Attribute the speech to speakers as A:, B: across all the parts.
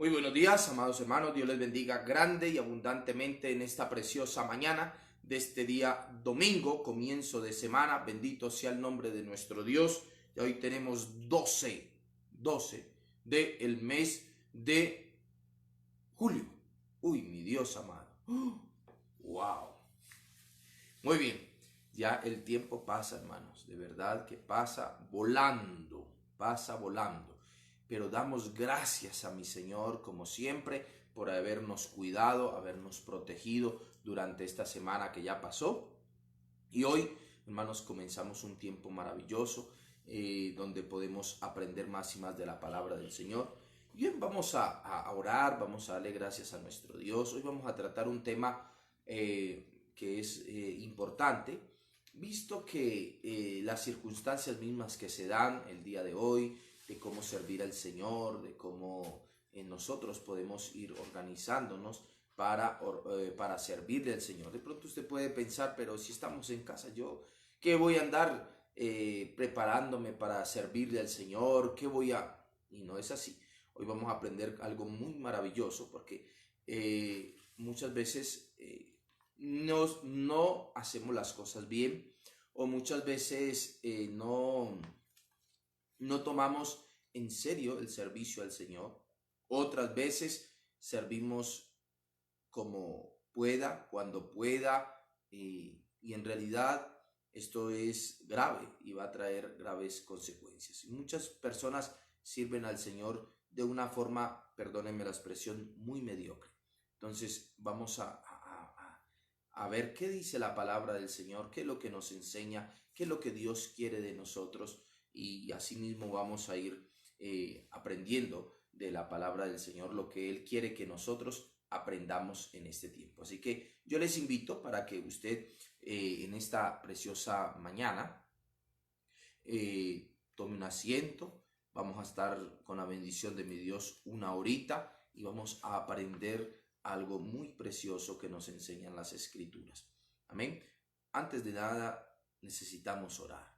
A: Muy buenos días, amados hermanos. Dios les bendiga grande y abundantemente en esta preciosa mañana de este día domingo, comienzo de semana. Bendito sea el nombre de nuestro Dios. Y hoy tenemos 12 del mes de julio. Uy, mi Dios amado. Wow. Muy bien. Ya el tiempo pasa, hermanos. De verdad que pasa volando. Pasa volando. Pero damos gracias a mi Señor, como siempre, por habernos cuidado, habernos protegido durante esta semana que ya pasó. Y hoy, hermanos, comenzamos un tiempo maravilloso donde podemos aprender más y más de la palabra del Señor. Y hoy vamos a orar, vamos a darle gracias a nuestro Dios. Hoy vamos a tratar un tema que es importante, visto que las circunstancias mismas que se dan el día de hoy, de cómo servir al Señor, de cómo nosotros podemos ir organizándonos para servirle al Señor. De pronto usted puede pensar, pero si estamos en casa, ¿yo qué voy a andar preparándome para servirle al Señor? ¿Qué voy a...? Y no es así. Hoy vamos a aprender algo muy maravilloso porque muchas veces no hacemos las cosas bien o muchas veces no tomamos en serio el servicio al Señor. Otras veces servimos como pueda, cuando pueda, y en realidad esto es grave y va a traer graves consecuencias. Y muchas personas sirven al Señor de una forma, perdónenme la expresión, muy mediocre. Entonces vamos a ver qué dice la palabra del Señor, qué es lo que nos enseña, qué es lo que Dios quiere de nosotros, y asimismo vamos a ir aprendiendo de la palabra del Señor lo que Él quiere que nosotros aprendamos en este tiempo. Así que yo les invito para que usted en esta preciosa mañana tome un asiento. Vamos a estar con la bendición de mi Dios una horita y vamos a aprender algo muy precioso que nos enseñan las Escrituras. Amén. Antes de nada, necesitamos orar.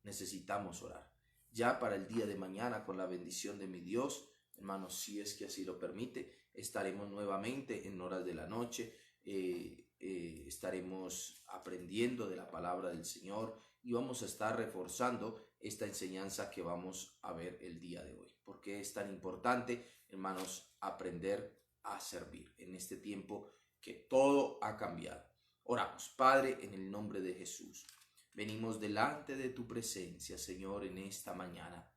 A: Necesitamos orar. Ya para el día de mañana, con la bendición de mi Dios, hermanos, si es que así lo permite, estaremos nuevamente en horas de la noche. Estaremos aprendiendo de la palabra del Señor y vamos a estar reforzando esta enseñanza que vamos a ver el día de hoy. ¿Por qué es tan importante, hermanos, aprender a servir en este tiempo que todo ha cambiado? Oramos. Padre, en el nombre de Jesús, venimos delante de tu presencia, Señor, en esta mañana,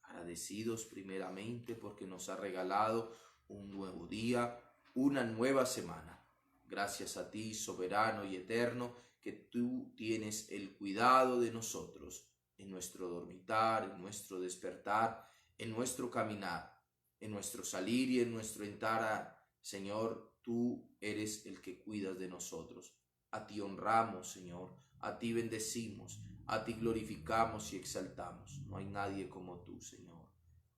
A: agradecidos primeramente porque nos ha regalado un nuevo día, una nueva semana. Gracias a ti, soberano y eterno, que tú tienes el cuidado de nosotros en nuestro dormitar, en nuestro despertar, en nuestro caminar, en nuestro salir y en nuestro entrar. Señor, tú eres el que cuidas de nosotros. A ti honramos, Señor, a ti bendecimos, a ti glorificamos y exaltamos. No hay nadie como tú, Señor.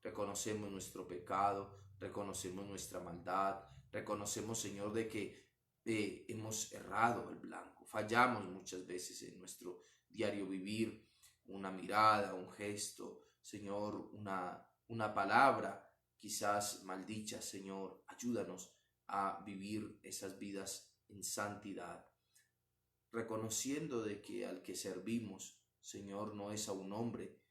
A: Reconocemos nuestro pecado, reconocemos nuestra maldad, reconocemos, Señor, de que hemos errado el blanco. Fallamos muchas veces en nuestro diario vivir. Una mirada, un gesto, Señor, una palabra quizás maldicha, Señor. Ayúdanos a vivir esas vidas en santidad, reconociendo de que al que servimos, Señor, no es a un hombre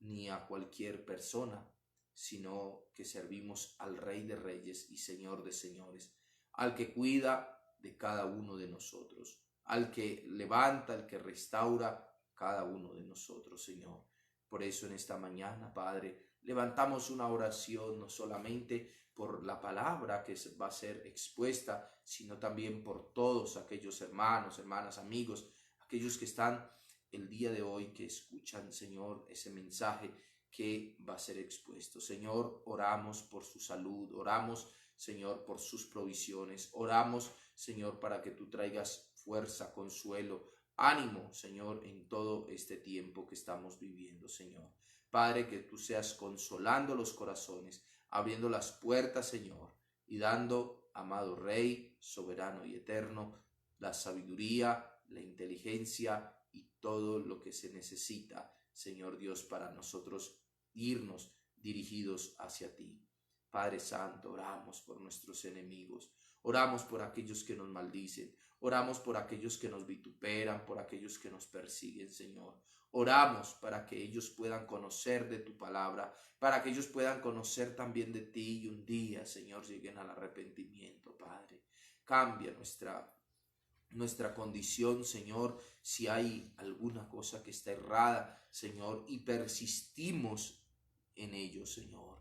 A: ni a cualquier persona, sino que servimos al Rey de Reyes y Señor de Señores, al que cuida de cada uno de nosotros, al que levanta, al que restaura cada uno de nosotros, Señor. Por eso en esta mañana, Padre, levantamos una oración no solamente por la palabra que va a ser expuesta, sino también por todos aquellos hermanos, hermanas, amigos, aquellos que están el día de hoy, que escuchan, Señor, ese mensaje que va a ser expuesto. Señor, oramos por su salud, oramos, Señor, por sus provisiones, oramos, Señor, para que tú traigas fuerza, consuelo, ánimo, Señor, en todo este tiempo que estamos viviendo, Señor. Padre, que tú seas consolando los corazones, abriendo las puertas, Señor, y dando, amado Rey, soberano y eterno, la sabiduría, la inteligencia y todo lo que se necesita, Señor Dios, para nosotros irnos dirigidos hacia ti. Padre Santo, oramos por nuestros enemigos, oramos por aquellos que nos maldicen, oramos por aquellos que nos vituperan, por aquellos que nos persiguen, Señor. Oramos para que ellos puedan conocer de tu palabra, para que ellos puedan conocer también de ti y un día, Señor, lleguen al arrepentimiento, Padre. Cambia nuestra condición, Señor, si hay alguna cosa que está errada, Señor, y persistimos en ello, Señor.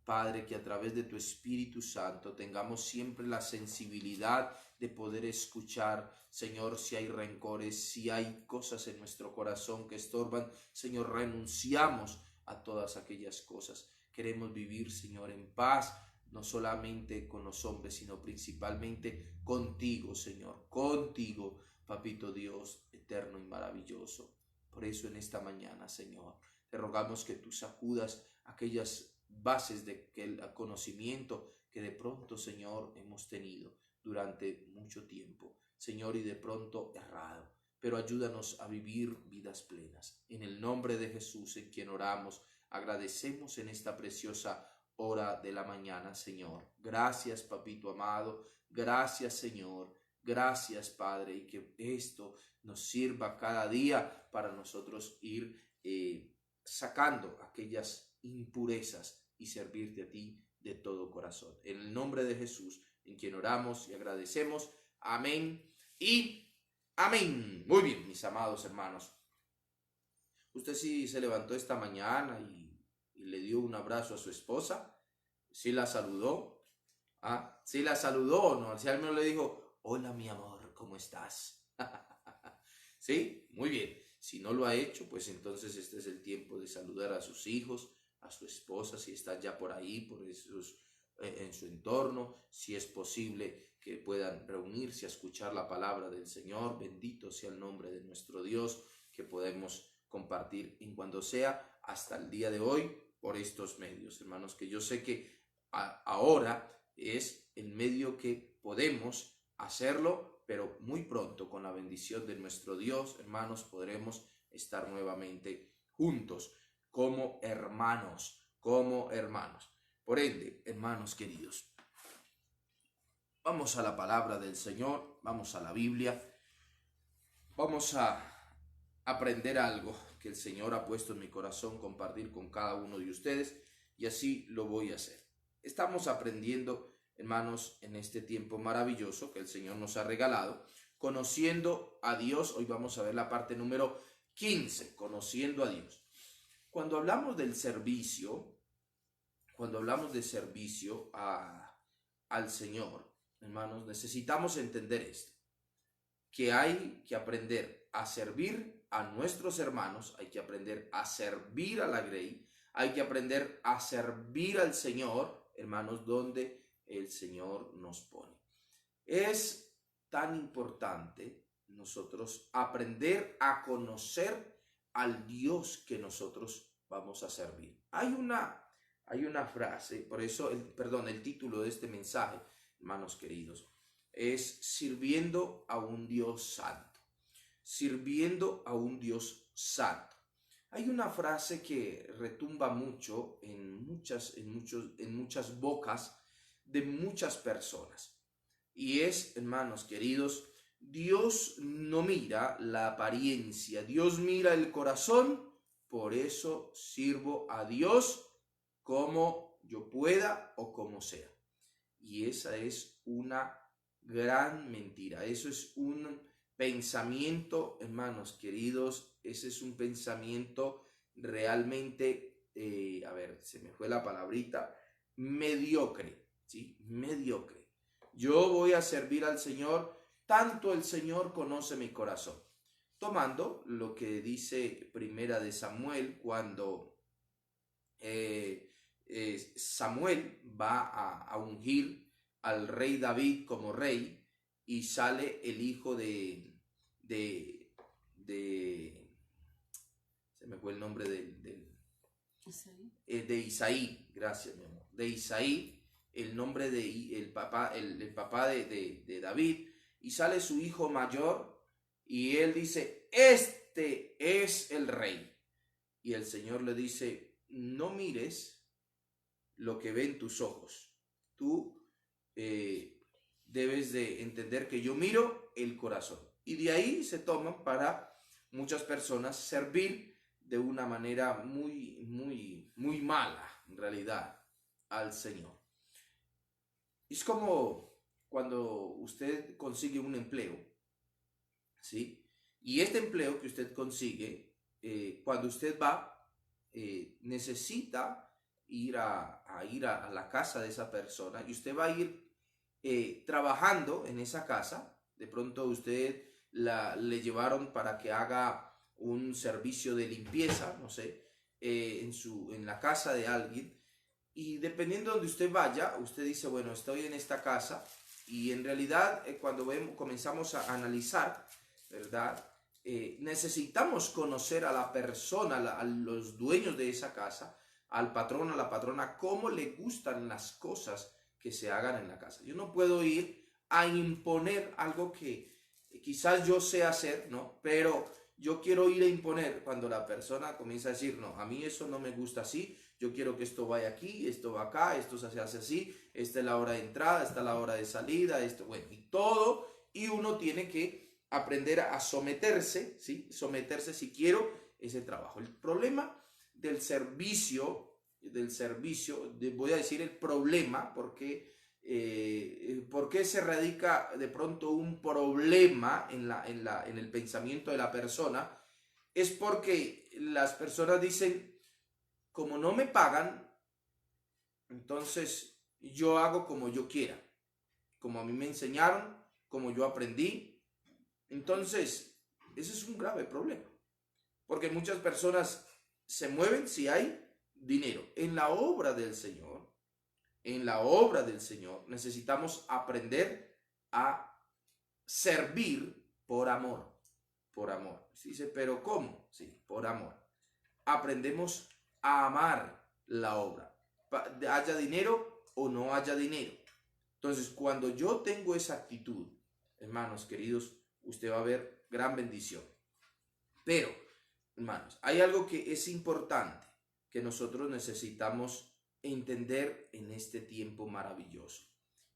A: Padre, que a través de tu Espíritu Santo tengamos siempre la sensibilidad de poder escuchar, Señor, si hay rencores, si hay cosas en nuestro corazón que estorban, Señor, renunciamos a todas aquellas cosas. Queremos vivir, Señor, en paz, no solamente con los hombres, sino principalmente contigo, Señor, contigo, Papito Dios, eterno y maravilloso. Por eso en esta mañana, Señor, te rogamos que tú sacudas aquellas bases de conocimiento que de pronto, Señor, hemos tenido durante mucho tiempo, Señor, y de pronto errado. Pero ayúdanos a vivir vidas plenas. En el nombre de Jesús, en quien oramos, agradecemos en esta preciosa hora de la mañana, Señor. Gracias, Papito amado. Gracias, Señor. Gracias, Padre, y que esto nos sirva cada día para nosotros ir sacando aquellas impurezas y servirte a ti de todo corazón. En el nombre de Jesús, en quien oramos y agradecemos. Amén y amén. Muy bien, mis amados hermanos. Usted sí se levantó esta mañana y le dio un abrazo a su esposa. ¿Sí la saludó? ¿Sí la saludó o no? Si al menos le dijo, hola mi amor, ¿cómo estás? ¿Sí? Muy bien. Si no lo ha hecho, pues entonces este es el tiempo de saludar a sus hijos, a su esposa, si está ya por ahí, en su entorno, si es posible que puedan reunirse a escuchar la palabra del Señor. Bendito sea el nombre de nuestro Dios, que podemos compartir en cuando sea hasta el día de hoy por estos medios, hermanos, que yo sé que ahora es el medio que podemos hacerlo, pero muy pronto, con la bendición de nuestro Dios, hermanos, podremos estar nuevamente juntos como hermanos, como hermanos. Por ende, hermanos queridos, vamos a la palabra del Señor, vamos a la Biblia, vamos a aprender algo que el Señor ha puesto en mi corazón compartir con cada uno de ustedes, y así lo voy a hacer. Estamos aprendiendo, hermanos, en este tiempo maravilloso que el Señor nos ha regalado, conociendo a Dios. Hoy vamos a ver la parte número 15, conociendo a Dios. Cuando hablamos del servicio, al Señor, hermanos, necesitamos entender esto, que hay que aprender a servir a nuestros hermanos, hay que aprender a servir a la Grey, hay que aprender a servir al Señor, hermanos, donde el Señor nos pone. Es tan importante nosotros aprender a conocer al Dios que nosotros vamos a servir. Hay una frase, por eso, el título de este mensaje, hermanos queridos, es sirviendo a un Dios santo. Sirviendo a un Dios santo. Hay una frase que retumba mucho en muchas bocas de muchas personas. Y es, hermanos queridos, Dios no mira la apariencia, Dios mira el corazón, por eso sirvo a Dios como yo pueda o como sea. Y esa es una gran mentira. Eso es un pensamiento, hermanos queridos, ese es un pensamiento realmente, se me fue la palabrita, mediocre, ¿sí? Mediocre. Yo voy a servir al Señor, tanto el Señor conoce mi corazón. Tomando lo que dice Primera de Samuel, cuando Samuel va a ungir al rey David como rey, y sale el hijo de se me fue el nombre de Isaí, gracias mi amor, de Isaí, el nombre de el papá de David, y sale su hijo mayor, y él dice, este es el rey, y el Señor le dice, no mires lo que ven tus ojos. Tú debes de entender que yo miro el corazón. Y de ahí se toman para muchas personas servir de una manera muy mala, en realidad, al Señor. Es como cuando usted consigue un empleo, ¿sí? Y este empleo que usted consigue, cuando usted va, necesita ir a la casa de esa persona y usted va a ir trabajando en esa casa. De pronto usted le llevaron para que haga un servicio de limpieza, no sé, en la casa de alguien, y dependiendo de donde usted vaya, usted dice, bueno, estoy en esta casa, y en realidad cuando comenzamos a analizar, ¿verdad? Necesitamos conocer a la persona, a los dueños de esa casa, al patrón, a la patrona, cómo le gustan las cosas que se hagan en la casa. Yo no puedo ir a imponer algo que quizás yo sé hacer, ¿no? Pero yo quiero ir a imponer cuando la persona comienza a decir, no, a mí eso no me gusta así, yo quiero que esto vaya aquí, esto va acá, esto se hace así, esta es la hora de entrada, esta es la hora de salida, esto, bueno, y todo, y uno tiene que aprender a someterse, ¿sí? Someterse si quiero ese trabajo. El problema del servicio, voy a decir el problema, porque ¿por qué se radica de pronto un problema en el pensamiento de la persona? Es porque las personas dicen, como no me pagan, entonces yo hago como yo quiera, como a mí me enseñaron, como yo aprendí. Entonces, ese es un grave problema, porque muchas personas se mueven si hay dinero. En la obra del Señor, necesitamos aprender a servir por amor, por amor. Dice, pero ¿cómo? Sí, por amor. Aprendemos a amar la obra, haya dinero o no haya dinero. Entonces, cuando yo tengo esa actitud, hermanos queridos, usted va a ver gran bendición. Pero, hermanos, hay algo que es importante que nosotros necesitamos entender en este tiempo maravilloso.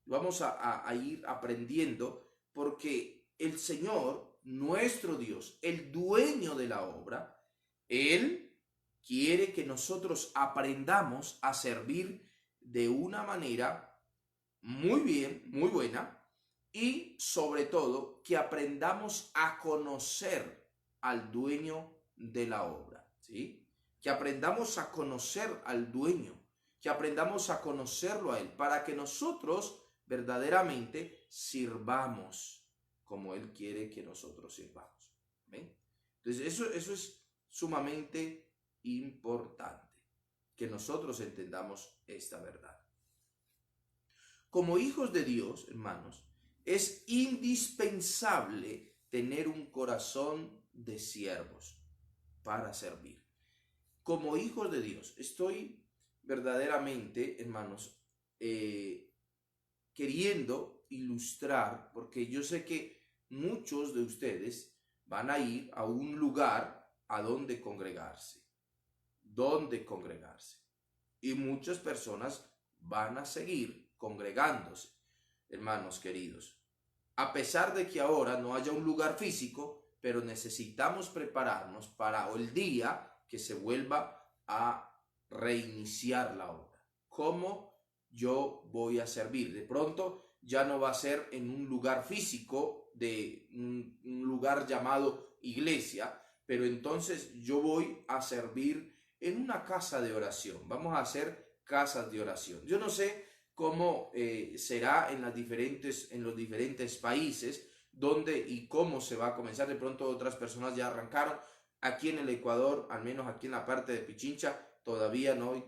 A: Vamos a ir aprendiendo, porque el Señor, nuestro Dios, el dueño de la obra, Él quiere que nosotros aprendamos a servir de una manera muy bien, muy buena, y sobre todo que aprendamos a conocer al dueño de la obra, ¿sí? Que aprendamos a conocer al dueño, que aprendamos a conocerlo a él, para que nosotros verdaderamente sirvamos como él quiere que nosotros sirvamos. ¿Ven? Entonces eso es sumamente importante, que nosotros entendamos esta verdad. Como hijos de Dios, hermanos, es indispensable tener un corazón de siervos para servir. Como hijos de Dios, estoy verdaderamente, hermanos, queriendo ilustrar, porque yo sé que muchos de ustedes van a ir a un lugar a donde congregarse, y muchas personas van a seguir congregándose, hermanos queridos. A pesar de que ahora no haya un lugar físico, pero necesitamos prepararnos para el día que se vuelva a reiniciar la obra. ¿Cómo yo voy a servir? De pronto ya no va a ser en un lugar físico, de un lugar llamado iglesia, pero entonces yo voy a servir en una casa de oración. Vamos a hacer casas de oración. Yo no sé cómo será en los diferentes países, dónde y cómo se va a comenzar. De pronto otras personas ya arrancaron. Aquí en el Ecuador, al menos aquí en la parte de Pichincha, todavía no,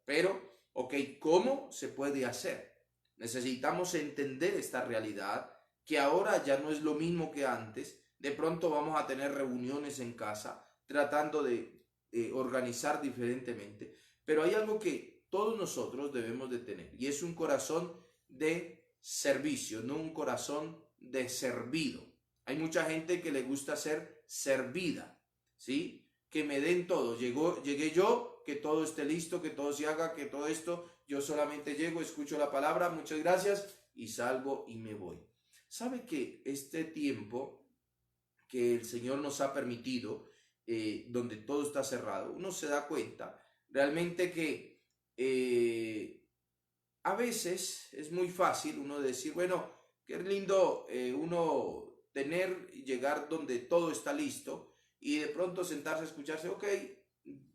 A: pero, ok, ¿cómo se puede hacer? Necesitamos entender esta realidad, que ahora ya no es lo mismo que antes. De pronto vamos a tener reuniones en casa, tratando de organizar diferentemente, pero hay algo que todos nosotros debemos de tener, y es un corazón de servicio, no un corazón de servido. Hay mucha gente que le gusta ser servida, ¿sí? Que me den todo. Llegué yo, que todo esté listo, que todo se haga, que todo esto, yo solamente llego, escucho la palabra, muchas gracias y salgo y me voy. ¿Sabe que este tiempo que el Señor nos ha permitido, donde todo está cerrado, uno se da cuenta realmente que a veces es muy fácil uno decir, bueno, qué lindo uno tener y llegar donde todo está listo y de pronto sentarse a escucharse, ok,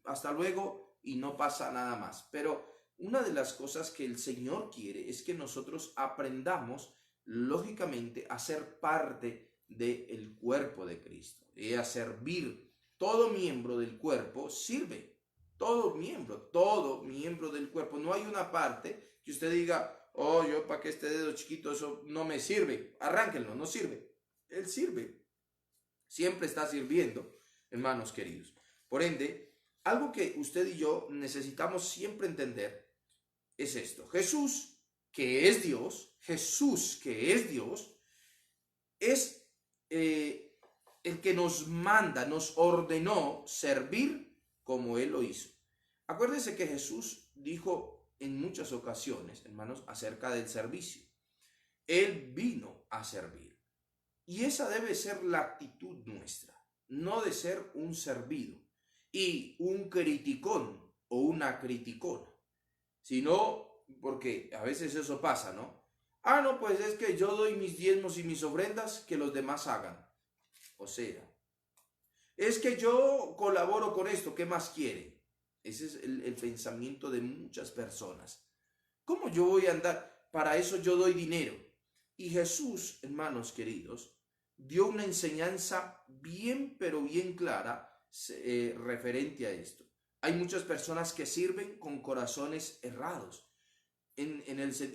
A: hasta luego y no pasa nada más. Pero una de las cosas que el Señor quiere es que nosotros aprendamos, lógicamente, a ser parte del cuerpo de Cristo y a servir. Todo miembro del cuerpo sirve. Todo miembro del cuerpo. No hay una parte que usted diga, oh, yo para que este dedo chiquito, eso no me sirve. Arránquenlo, no sirve. Él sirve. Siempre está sirviendo, hermanos queridos. Por ende, algo que usted y yo necesitamos siempre entender es esto. Jesús, que es Dios, es el que nos manda, nos ordenó servir como Él lo hizo. Acuérdense que Jesús dijo en muchas ocasiones, hermanos, acerca del servicio. Él vino a servir. Y esa debe ser la actitud nuestra, no de ser un servido y un criticón o una criticona, sino porque a veces eso pasa, ¿no? Ah, no, pues es que yo doy mis diezmos y mis ofrendas, que los demás hagan. O sea, es que yo colaboro con esto, ¿qué más quiere? Ese es el pensamiento de muchas personas. ¿Cómo yo voy a andar? Para eso yo doy dinero. Y Jesús, hermanos queridos, dio una enseñanza bien, pero bien clara referente a esto. Hay muchas personas que sirven con corazones errados,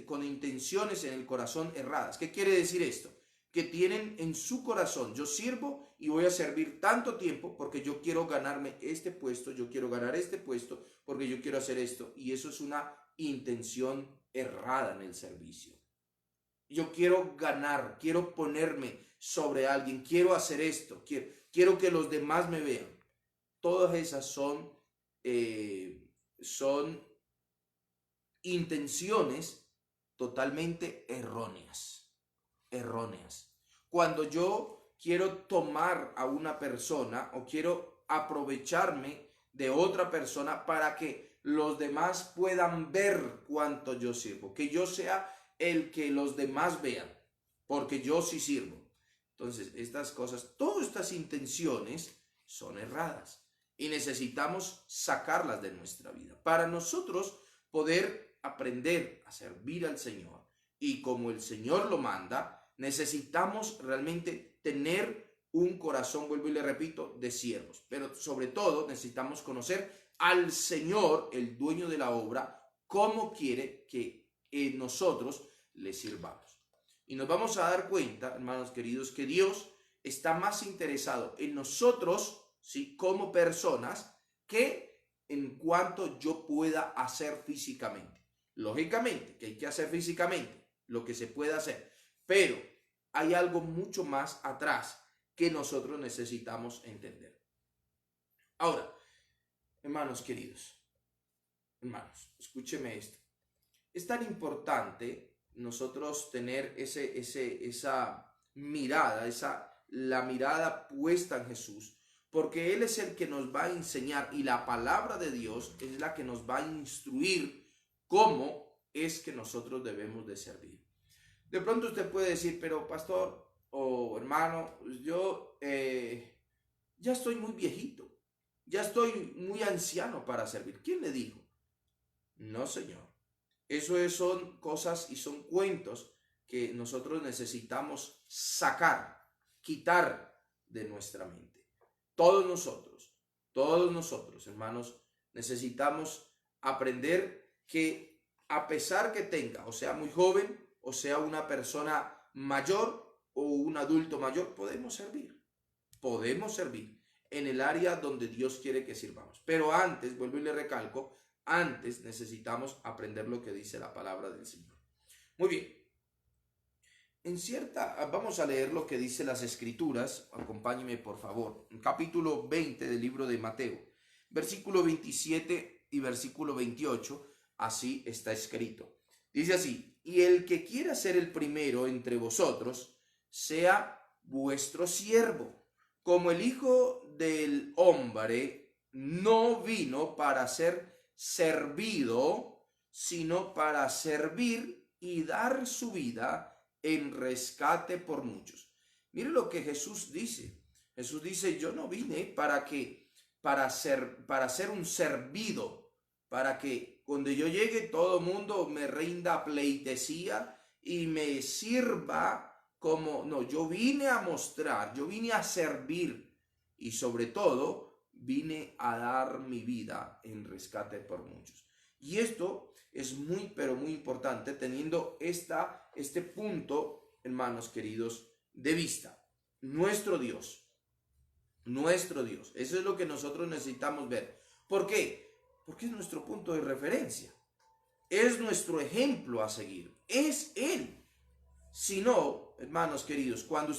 A: con intenciones en el corazón erradas. ¿Qué quiere decir esto? Que tienen en su corazón, yo sirvo y voy a servir tanto tiempo porque yo quiero ganarme este puesto, yo quiero ganar este puesto porque yo quiero hacer esto. Y eso es una intención errada en el servicio. Yo quiero ganar, quiero ponerme sobre alguien, quiero hacer esto, quiero que los demás me vean. Todas esas son intenciones totalmente erróneas. Cuando yo quiero tomar a una persona o quiero aprovecharme de otra persona para que los demás puedan ver cuánto yo sirvo, que yo sea el que los demás vean, porque yo sí sirvo. Entonces, estas cosas, todas estas intenciones son erradas y necesitamos sacarlas de nuestra vida para nosotros poder aprender a servir al Señor. Y como el Señor lo manda, necesitamos realmente tener un corazón, vuelvo y le repito, de siervos. Pero sobre todo necesitamos conocer al Señor, el dueño de la obra, cómo quiere que nosotros le sirvamos. Y nos vamos a dar cuenta, hermanos queridos, que Dios está más interesado en nosotros, ¿sí?, como personas, que en cuanto yo pueda hacer físicamente. Lógicamente, que hay que hacer físicamente lo que se pueda hacer, pero hay algo mucho más atrás que nosotros necesitamos entender. Ahora, hermanos queridos, hermanos, escúcheme esto. Es tan importante nosotros tener esa mirada, la mirada puesta en Jesús, porque Él es el que nos va a enseñar y la palabra de Dios es la que nos va a instruir cómo es que nosotros debemos de servir. De pronto usted puede decir, pero pastor o hermano, yo ya estoy muy viejito, ya estoy muy anciano para servir. ¿Quién le dijo? No, Señor. Eso son cosas y son cuentos que nosotros necesitamos sacar, quitar de nuestra mente. Todos nosotros, hermanos, necesitamos aprender que a pesar que tenga, o sea, muy joven, o sea, una persona mayor o un adulto mayor, podemos servir en el área donde Dios quiere que sirvamos. Pero antes, vuelvo y le recalco, antes necesitamos aprender lo que dice la palabra del Señor. Muy bien. Vamos a leer lo que dice las Escrituras. Acompáñeme, por favor. En capítulo 20 del libro de Mateo, versículo 27 y versículo 28, así está escrito. Dice así: y el que quiera ser el primero entre vosotros, sea vuestro siervo, como el Hijo del Hombre no vino para ser servido, sino para servir y dar su vida en rescate por muchos. Mire lo que Jesús dice. Jesús dice: yo no vine para ser un servido, para que cuando yo llegue todo el mundo me rinda pleitesía y me sirva como, no, yo vine a mostrar, yo vine a servir y sobre todo vine a dar mi vida en rescate por muchos. Y esto es muy, pero muy importante teniendo este punto, hermanos queridos, de vista. Nuestro Dios, eso es lo que nosotros necesitamos ver. ¿Por qué? Porque es nuestro punto de referencia, es nuestro ejemplo a seguir, es Él. Si no, hermanos queridos, cuando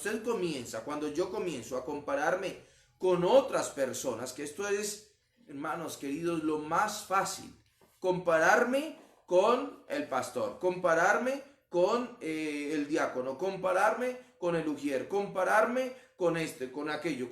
A: yo comienzo a compararme con otras personas, que esto es, hermanos queridos, lo más fácil, compararme con el pastor, compararme con el diácono, compararme con el ujier, compararme con con aquello,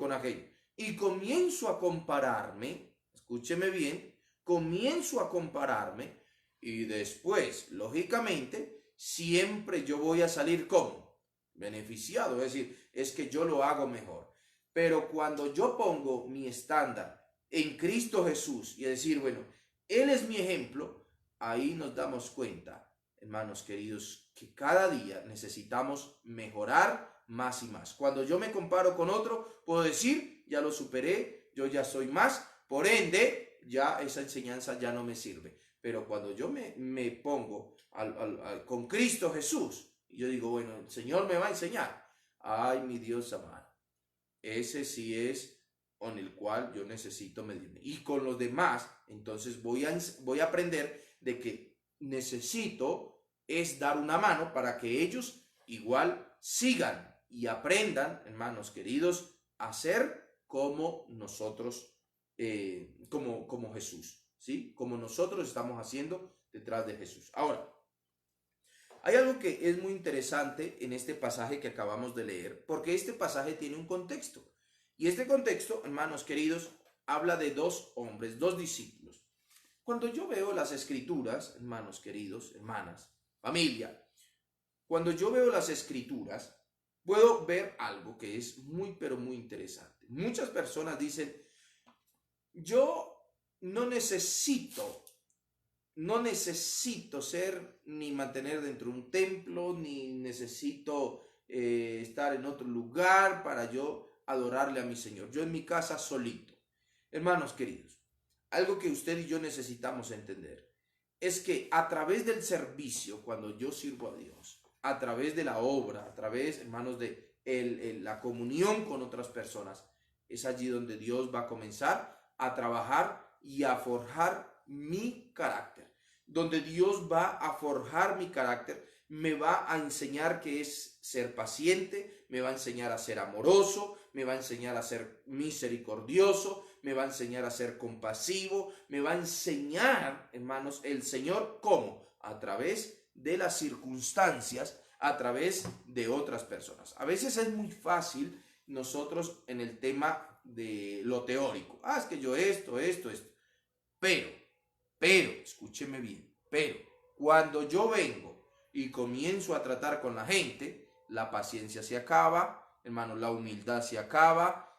A: y comienzo a compararme, escúcheme bien, comienzo a compararme y después, lógicamente, siempre yo voy a salir como beneficiado, es decir, es que yo lo hago mejor. Pero cuando yo pongo mi estándar en Cristo Jesús y decir, bueno, Él es mi ejemplo, ahí nos damos cuenta, hermanos queridos, que cada día necesitamos mejorar más y más. Cuando yo me comparo con otro, puedo decir, ya lo superé, yo ya soy más, por ende, ya esa enseñanza ya no me sirve. Pero cuando yo me pongo con Cristo Jesús, y yo digo, bueno, el Señor me va a enseñar. Ay, mi Dios amado, ese sí es con el cual yo necesito medirme. Y con los demás, entonces voy a aprender de que necesito es dar una mano para que ellos igual sigan y aprendan, hermanos queridos, a ser como nosotros, como Jesús, ¿sí? Como nosotros estamos haciendo detrás de Jesús. Ahora, hay algo que es muy interesante en este pasaje que acabamos de leer, porque este pasaje tiene un contexto. Y este contexto, hermanos queridos, habla de dos hombres, dos discípulos. Cuando yo veo las escrituras, hermanos queridos, hermanas, familia, cuando yo veo las escrituras, puedo ver algo que es muy, pero muy interesante. Muchas personas dicen, yo no necesito ser ni mantener dentro de un templo, ni necesito estar en otro lugar para yo adorarle a mi Señor. Yo en mi casa solito. Hermanos queridos, algo que usted y yo necesitamos entender es que a través del servicio, cuando yo sirvo a Dios, a través de la obra, a través, hermanos, de la comunión con otras personas, es allí donde Dios va a comenzar a trabajar y a forjar mi carácter. Donde Dios va a forjar mi carácter, me va a enseñar qué es ser paciente, me va a enseñar a ser amoroso, me va a enseñar a ser misericordioso, me va a enseñar a ser compasivo, me va a enseñar, hermanos, el Señor, ¿cómo? A través de las circunstancias, a través de otras personas. A veces es muy fácil nosotros en el tema de lo teórico. Es que yo esto. Pero, escúcheme bien, pero cuando yo vengo y comienzo a tratar con la gente, la paciencia se acaba, hermanos, la humildad se acaba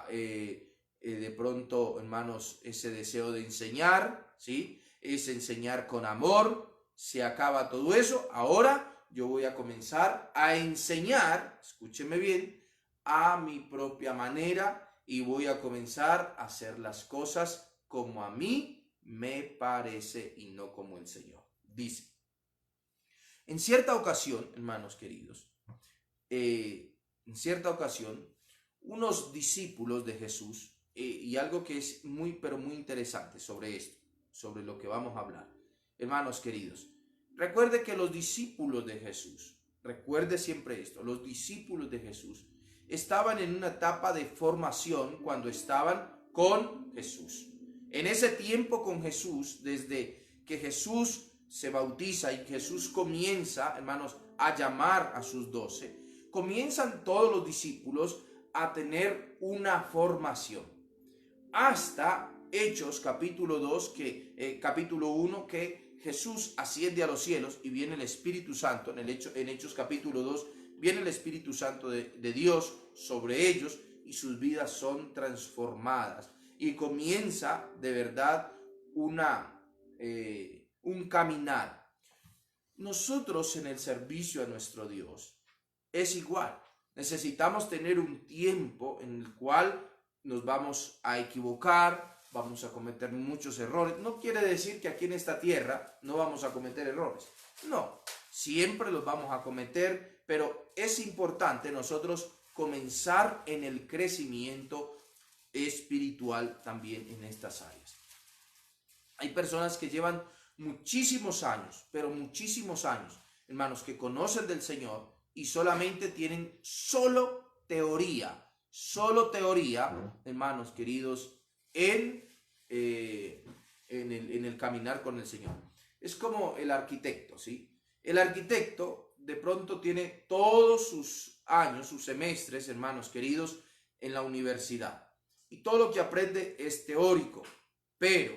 A: de pronto, hermanos, ese deseo de enseñar, ¿sí? Es enseñar con amor, se acaba todo eso. Ahora yo voy a comenzar a enseñar, escúcheme bien, a mi propia manera y voy a comenzar a hacer las cosas como a mí me parece y no como el Señor dice. En cierta ocasión, hermanos queridos, unos discípulos de Jesús, y algo que es muy, pero muy interesante sobre esto, sobre lo que vamos a hablar. Hermanos queridos, recuerde que los discípulos de Jesús, recuerde siempre esto, los discípulos de Jesús estaban en una etapa de formación cuando estaban con Jesús. En ese tiempo con Jesús, desde que Jesús se bautiza y Jesús comienza, hermanos, a llamar a sus 12, comienzan todos los discípulos a tener una formación. Hasta Hechos capítulo 2, capítulo 1, que Jesús asciende a los cielos y viene el Espíritu Santo. En Hechos capítulo 2 viene el Espíritu Santo de Dios sobre ellos y sus vidas son transformadas. Y comienza de verdad un caminar. Nosotros en el servicio a nuestro Dios es igual. Necesitamos tener un tiempo en el cual nos vamos a equivocar, vamos a cometer muchos errores. No quiere decir que aquí en esta tierra no vamos a cometer errores. No, siempre los vamos a cometer, pero es importante nosotros comenzar en el crecimiento espiritual también en estas áreas. Hay personas que llevan muchísimos años, pero muchísimos años, hermanos, que conocen del Señor y solamente tienen solo teoría, hermanos queridos, en el caminar con el Señor. Es como el arquitecto, ¿sí? El arquitecto de pronto tiene todos sus años, sus semestres, hermanos queridos, en la universidad. Y todo lo que aprende es teórico, pero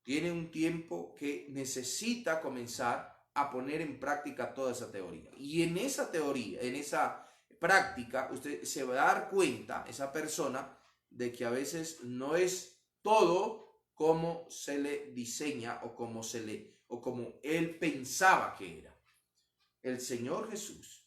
A: tiene un tiempo que necesita comenzar a poner en práctica toda esa teoría. Y en esa teoría, en esa práctica, usted se va a dar cuenta, esa persona, de que a veces no es todo como se le diseña o como él pensaba que era. El Señor Jesús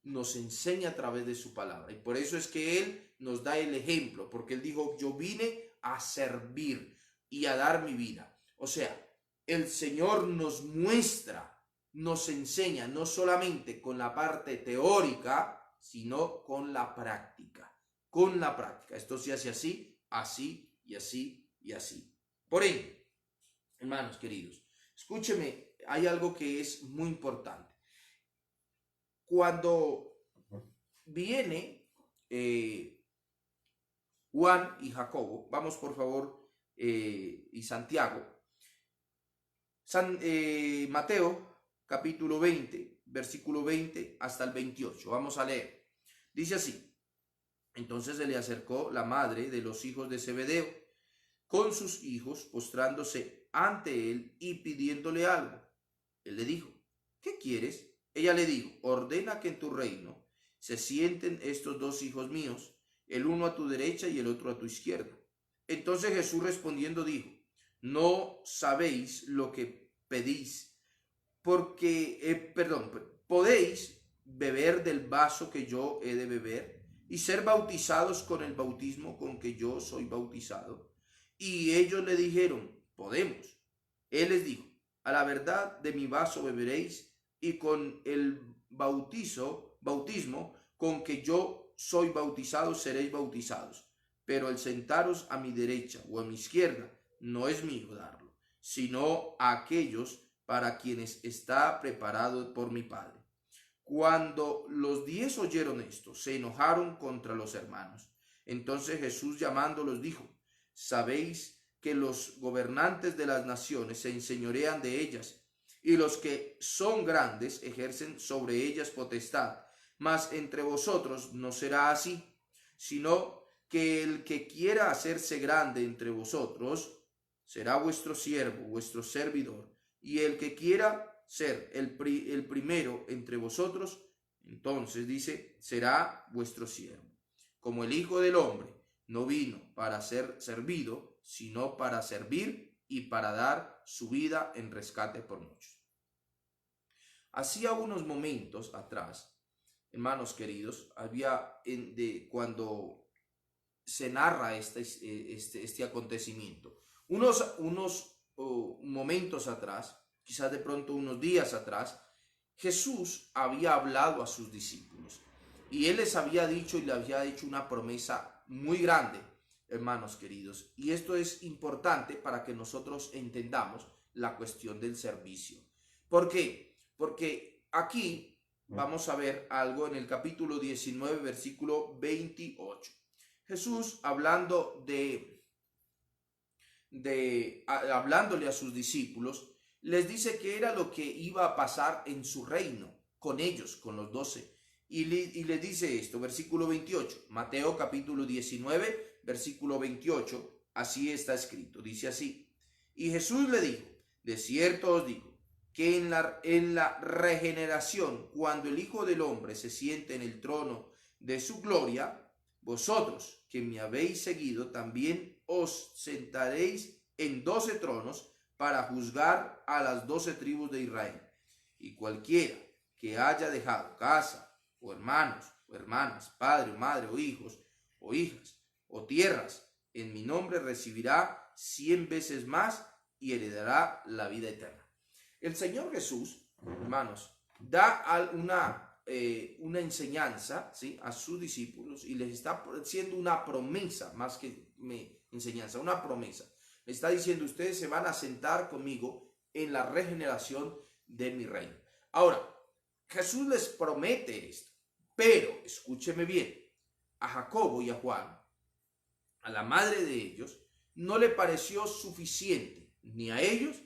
A: nos enseña a través de su palabra y por eso es que Él nos da el ejemplo, porque Él dijo: yo vine a servir y a dar mi vida. O sea, el Señor nos muestra, nos enseña no solamente con la parte teórica, sino con la práctica. Con la práctica. Esto se hace así, así y así y así. Por ende, hermanos queridos, escúcheme, hay algo que es muy importante. Cuando viene Juan y Jacobo, vamos por favor, y Santiago, Mateo capítulo 20, versículo 20 hasta el 28. Vamos a leer. Dice así: entonces se le acercó la madre de los hijos de Zebedeo con sus hijos, postrándose ante él y pidiéndole algo. Él le dijo: ¿qué quieres? Ella le dijo: ordena que en tu reino se sienten estos dos hijos míos, el uno a tu derecha y el otro a tu izquierda. Entonces Jesús respondiendo dijo: no sabéis lo que pedís, porque, ¿podéis beber del vaso que yo he de beber y ser bautizados con el bautismo con que yo soy bautizado? Y ellos le dijeron: podemos. Él les dijo: a la verdad de mi vaso beberéis, y con el bautismo con que yo soy bautizado seréis bautizados. Pero el sentaros a mi derecha o a mi izquierda no es mío darlo, sino a aquellos para quienes está preparado por mi Padre. Cuando los 10 oyeron esto, se enojaron contra los hermanos. Entonces Jesús llamándolos dijo: sabéis que los gobernantes de las naciones se enseñorean de ellas, y los que son grandes ejercen sobre ellas potestad. Mas entre vosotros no será así, sino que el que quiera hacerse grande entre vosotros será vuestro siervo, vuestro servidor. Y el que quiera ser el primero entre vosotros, entonces dice, será vuestro siervo. Como el Hijo del Hombre no vino para ser servido, sino para servir y para dar su vida en rescate por muchos. Hacía unos momentos atrás, hermanos queridos, cuando se narra este acontecimiento, unos momentos atrás, quizás de pronto unos días atrás, Jesús había hablado a sus discípulos y Él les había dicho y le había hecho una promesa muy grande, hermanos queridos. Y esto es importante para que nosotros entendamos la cuestión del servicio. ¿Por qué? Porque aquí vamos a ver algo en el capítulo 19, versículo 28. Jesús, hablando de hablándole a sus discípulos, les dice que era lo que iba a pasar en su reino, con ellos, con los 12. Y les dice esto, versículo 28, Mateo capítulo 19, versículo 28, así está escrito, dice así. Y Jesús le dijo, de cierto os digo, que en la regeneración, cuando el Hijo del Hombre se siente en el trono de su gloria, vosotros que me habéis seguido también os sentaréis en 12 tronos para juzgar a las 12 tribus de Israel. Y cualquiera que haya dejado casa, o hermanos, o hermanas, padre, o madre, o hijos, o hijas, o tierras, en mi nombre recibirá 100 veces más y heredará la vida eterna. El Señor Jesús, hermanos, da una enseñanza, ¿sí?, a sus discípulos, y les está haciendo una promesa, más que enseñanza, una promesa. Le está diciendo, ustedes se van a sentar conmigo en la regeneración de mi reino. Ahora, Jesús les promete esto, pero escúcheme bien, a Jacobo y a Juan, a la madre de ellos, no le pareció suficiente, ni a ellos,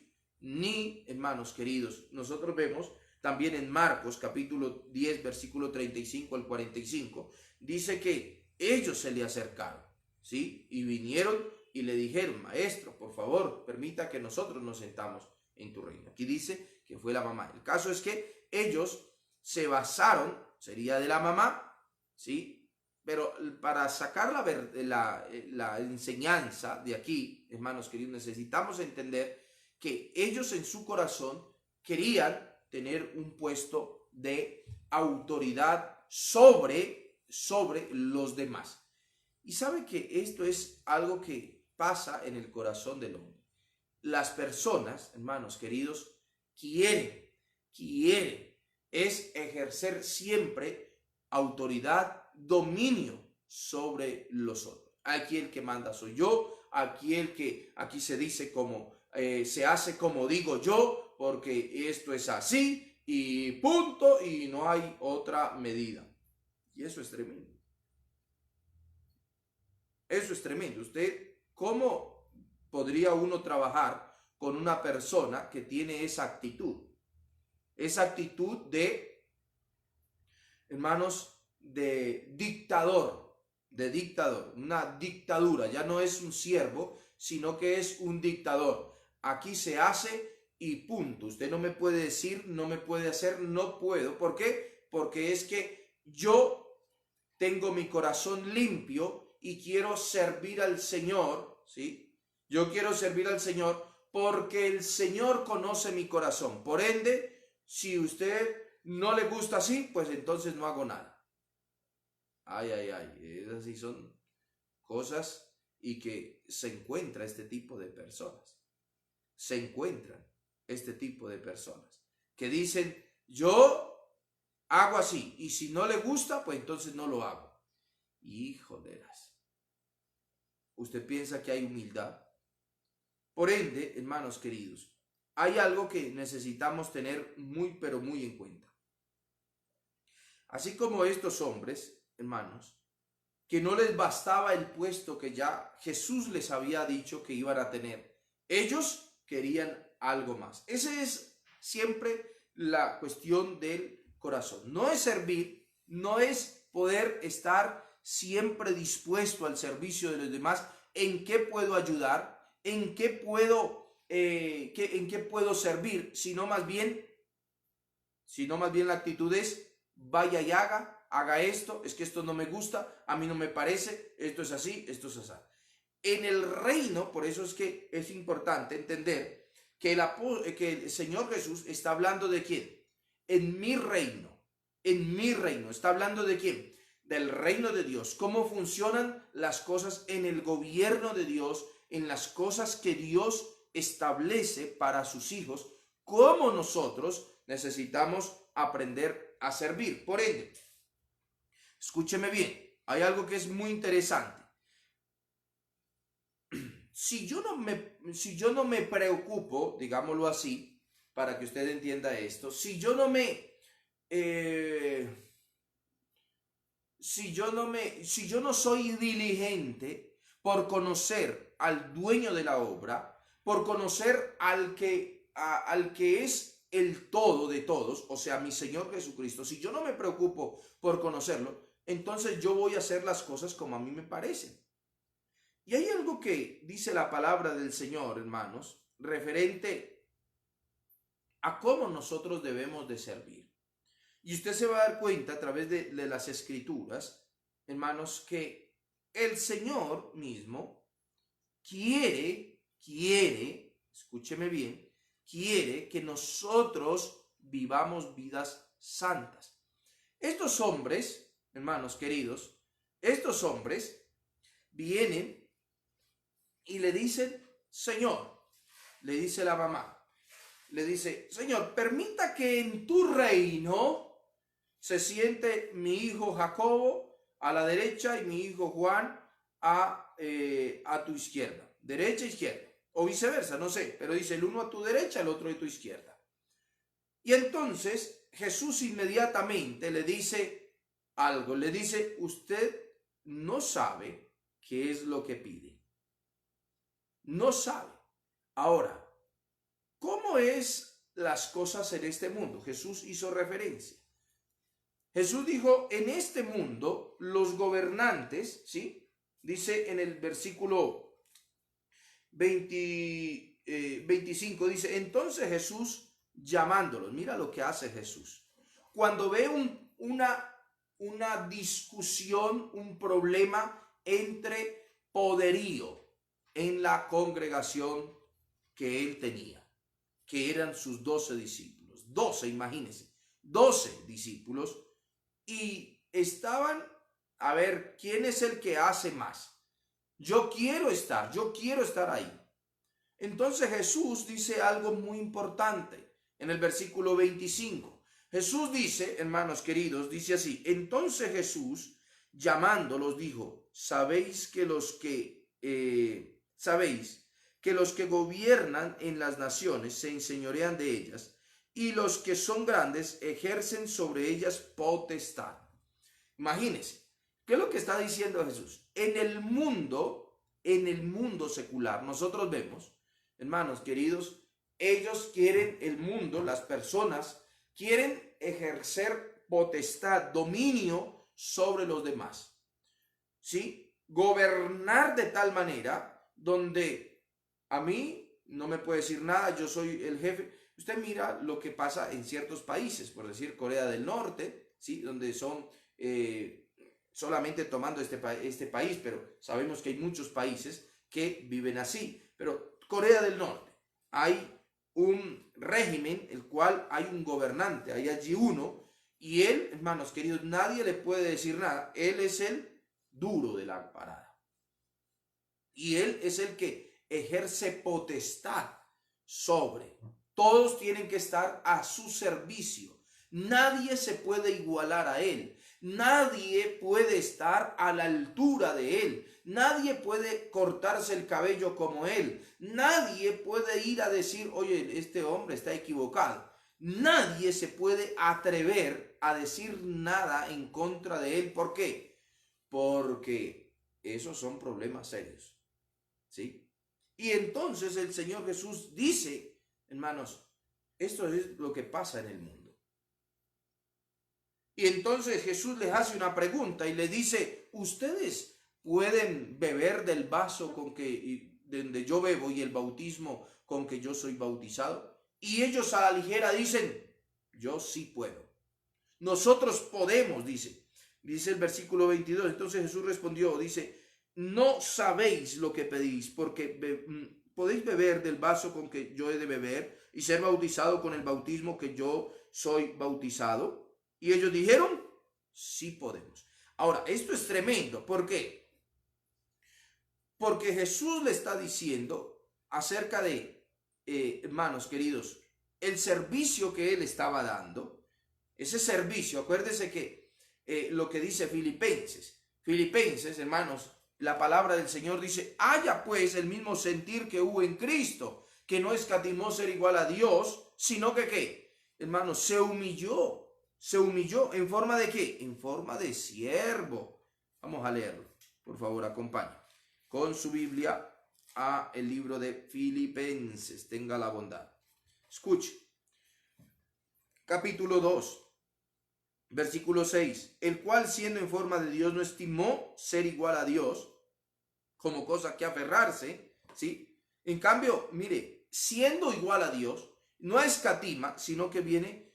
A: ni, hermanos queridos. Nosotros vemos también en Marcos capítulo 10, versículo 35 al 45, dice que ellos se le acercaron, ¿sí? Y vinieron y le dijeron, maestro, por favor, permita que nosotros nos sentamos en tu reino. Aquí dice que fue la mamá. El caso es que ellos se basaron, sería de la mamá, ¿sí? Pero para sacar la enseñanza de aquí, hermanos queridos, necesitamos entender que ellos en su corazón querían tener un puesto de autoridad sobre los demás. Y sabe que esto es algo que pasa en el corazón del hombre. Las personas, hermanos queridos, quieren es ejercer siempre autoridad, dominio sobre los otros. Aquí el que manda soy yo, aquí se dice como se hace como digo yo, porque esto es así y punto, y no hay otra medida. Y eso es tremendo. Eso es tremendo. ¿Cómo podría uno trabajar con una persona que tiene esa actitud? Esa actitud de, hermanos, de dictador, una dictadura. Ya no es un siervo, sino que es un dictador. Aquí se hace y punto. Usted no me puede decir, no me puede hacer, no puedo. ¿Por qué? Porque es que yo tengo mi corazón limpio y quiero servir al Señor, ¿sí? Yo quiero servir al Señor porque el Señor conoce mi corazón. Por ende, si usted no le gusta así, pues entonces no hago nada. Ay, esas sí son cosas y que se encuentra este tipo de personas. Se encuentran este tipo de personas que dicen, yo hago así, y si no le gusta, pues entonces no lo hago. Hijo de las. ¿Usted piensa que hay humildad? Por ende, hermanos queridos, hay algo que necesitamos tener muy, pero muy en cuenta. Así como estos hombres, hermanos, que no les bastaba el puesto que ya Jesús les había dicho que iban a tener, ellos querían algo más. Esa es siempre la cuestión del corazón. No es servir, no es poder estar siempre dispuesto al servicio de los demás. ¿En qué puedo ayudar? ¿En qué puedo servir? Sino más bien la actitud es, vaya y haga esto, es que esto no me gusta, a mí no me parece, esto es así, esto es así. En el reino, por eso es que es importante entender que el Señor Jesús está hablando de quién. En mi reino, ¿está hablando de quién? Del reino de Dios. ¿Cómo funcionan las cosas en el gobierno de Dios, en las cosas que Dios establece para sus hijos? ¿Cómo nosotros necesitamos aprender a servir? Por ende, escúcheme bien, hay algo que es muy interesante. Si yo no me preocupo, digámoslo así, para que usted entienda esto, si yo no soy diligente por conocer al dueño de la obra, por conocer al que es el todo de todos, o sea, mi Señor Jesucristo, si yo no me preocupo por conocerlo, entonces yo voy a hacer las cosas como a mí me parecen. Y hay algo que dice la palabra del Señor, hermanos, referente a cómo nosotros debemos de servir. Y usted se va a dar cuenta a través de las Escrituras, hermanos, que el Señor mismo quiere, escúcheme bien, quiere que nosotros vivamos vidas santas. Estos hombres, hermanos queridos, estos hombres vienen y le dicen, Señor, le dice la mamá, le dice, Señor, permita que en tu reino se siente mi hijo Jacobo a la derecha y mi hijo Juan a tu izquierda, derecha e izquierda, o viceversa, no sé, pero dice el uno a tu derecha, el otro a tu izquierda. Y entonces Jesús inmediatamente le dice algo, le dice, usted no sabe qué es lo que pide. No sabe. Ahora, ¿cómo es las cosas en este mundo? Jesús hizo referencia. Jesús dijo, en este mundo los gobernantes, ¿sí? Dice en el versículo 25, dice, entonces Jesús llamándolos, mira lo que hace Jesús. Cuando ve una discusión, un problema entre poderío en la congregación que él tenía, que eran sus 12 discípulos, 12, imagínense, 12 discípulos, y estaban a ver quién es el que hace más. Yo quiero estar ahí. Entonces Jesús dice algo muy importante en el versículo 25. Jesús dice, hermanos queridos, dice así, entonces Jesús llamándolos dijo, sabéis que los que gobiernan en las naciones se enseñorean de ellas, y los que son grandes ejercen sobre ellas potestad. Imagínense, ¿qué es lo que está diciendo Jesús? En el mundo secular, nosotros vemos, hermanos queridos, ellos quieren, el mundo, las personas, quieren ejercer potestad, dominio sobre los demás. ¿Sí? Gobernar de tal manera donde a mí no me puede decir nada, yo soy el jefe. Usted mira lo que pasa en ciertos países, por decir Corea del Norte, ¿sí? Donde son solamente tomando este país, pero sabemos que hay muchos países que viven así. Pero Corea del Norte, hay un régimen, el cual hay un gobernante, hay allí uno, y él, hermanos queridos, nadie le puede decir nada. Él es el duro de la parada. Y él es el que ejerce potestad sobre. Todos tienen que estar a su servicio. Nadie se puede igualar a él. Nadie puede estar a la altura de él. Nadie puede cortarse el cabello como él. Nadie puede ir a decir, oye, este hombre está equivocado. Nadie se puede atrever a decir nada en contra de él. ¿Por qué? Porque esos son problemas serios. ¿Sí? Y entonces el Señor Jesús dice, hermanos, esto es lo que pasa en el mundo. Y entonces Jesús les hace una pregunta y le dice, ¿ustedes pueden beber del vaso donde yo bebo y el bautismo con que yo soy bautizado? Y ellos a la ligera dicen, yo sí puedo. Nosotros podemos, dice el versículo 22. Entonces Jesús respondió, dice, no sabéis lo que pedís, porque podéis beber del vaso con que yo he de beber y ser bautizado con el bautismo que yo soy bautizado. Y ellos dijeron, sí podemos. Ahora, esto es tremendo. ¿Por qué? Porque Jesús le está diciendo acerca de, hermanos queridos, el servicio que él estaba dando. Ese servicio, acuérdense que lo que dice Filipenses, hermanos, la palabra del Señor dice, haya pues el mismo sentir que hubo en Cristo, que no escatimó ser igual a Dios, sino que ¿qué? Hermanos, se humilló en forma de ¿qué? En forma de siervo. Vamos a leerlo, por favor, acompañe con su Biblia a el libro de Filipenses. Tenga la bondad. Escuche. Capítulo 2. Versículo 6, el cual siendo en forma de Dios no estimó ser igual a Dios como cosa que aferrarse, ¿sí? En cambio, mire, siendo igual a Dios, no escatima, sino que viene,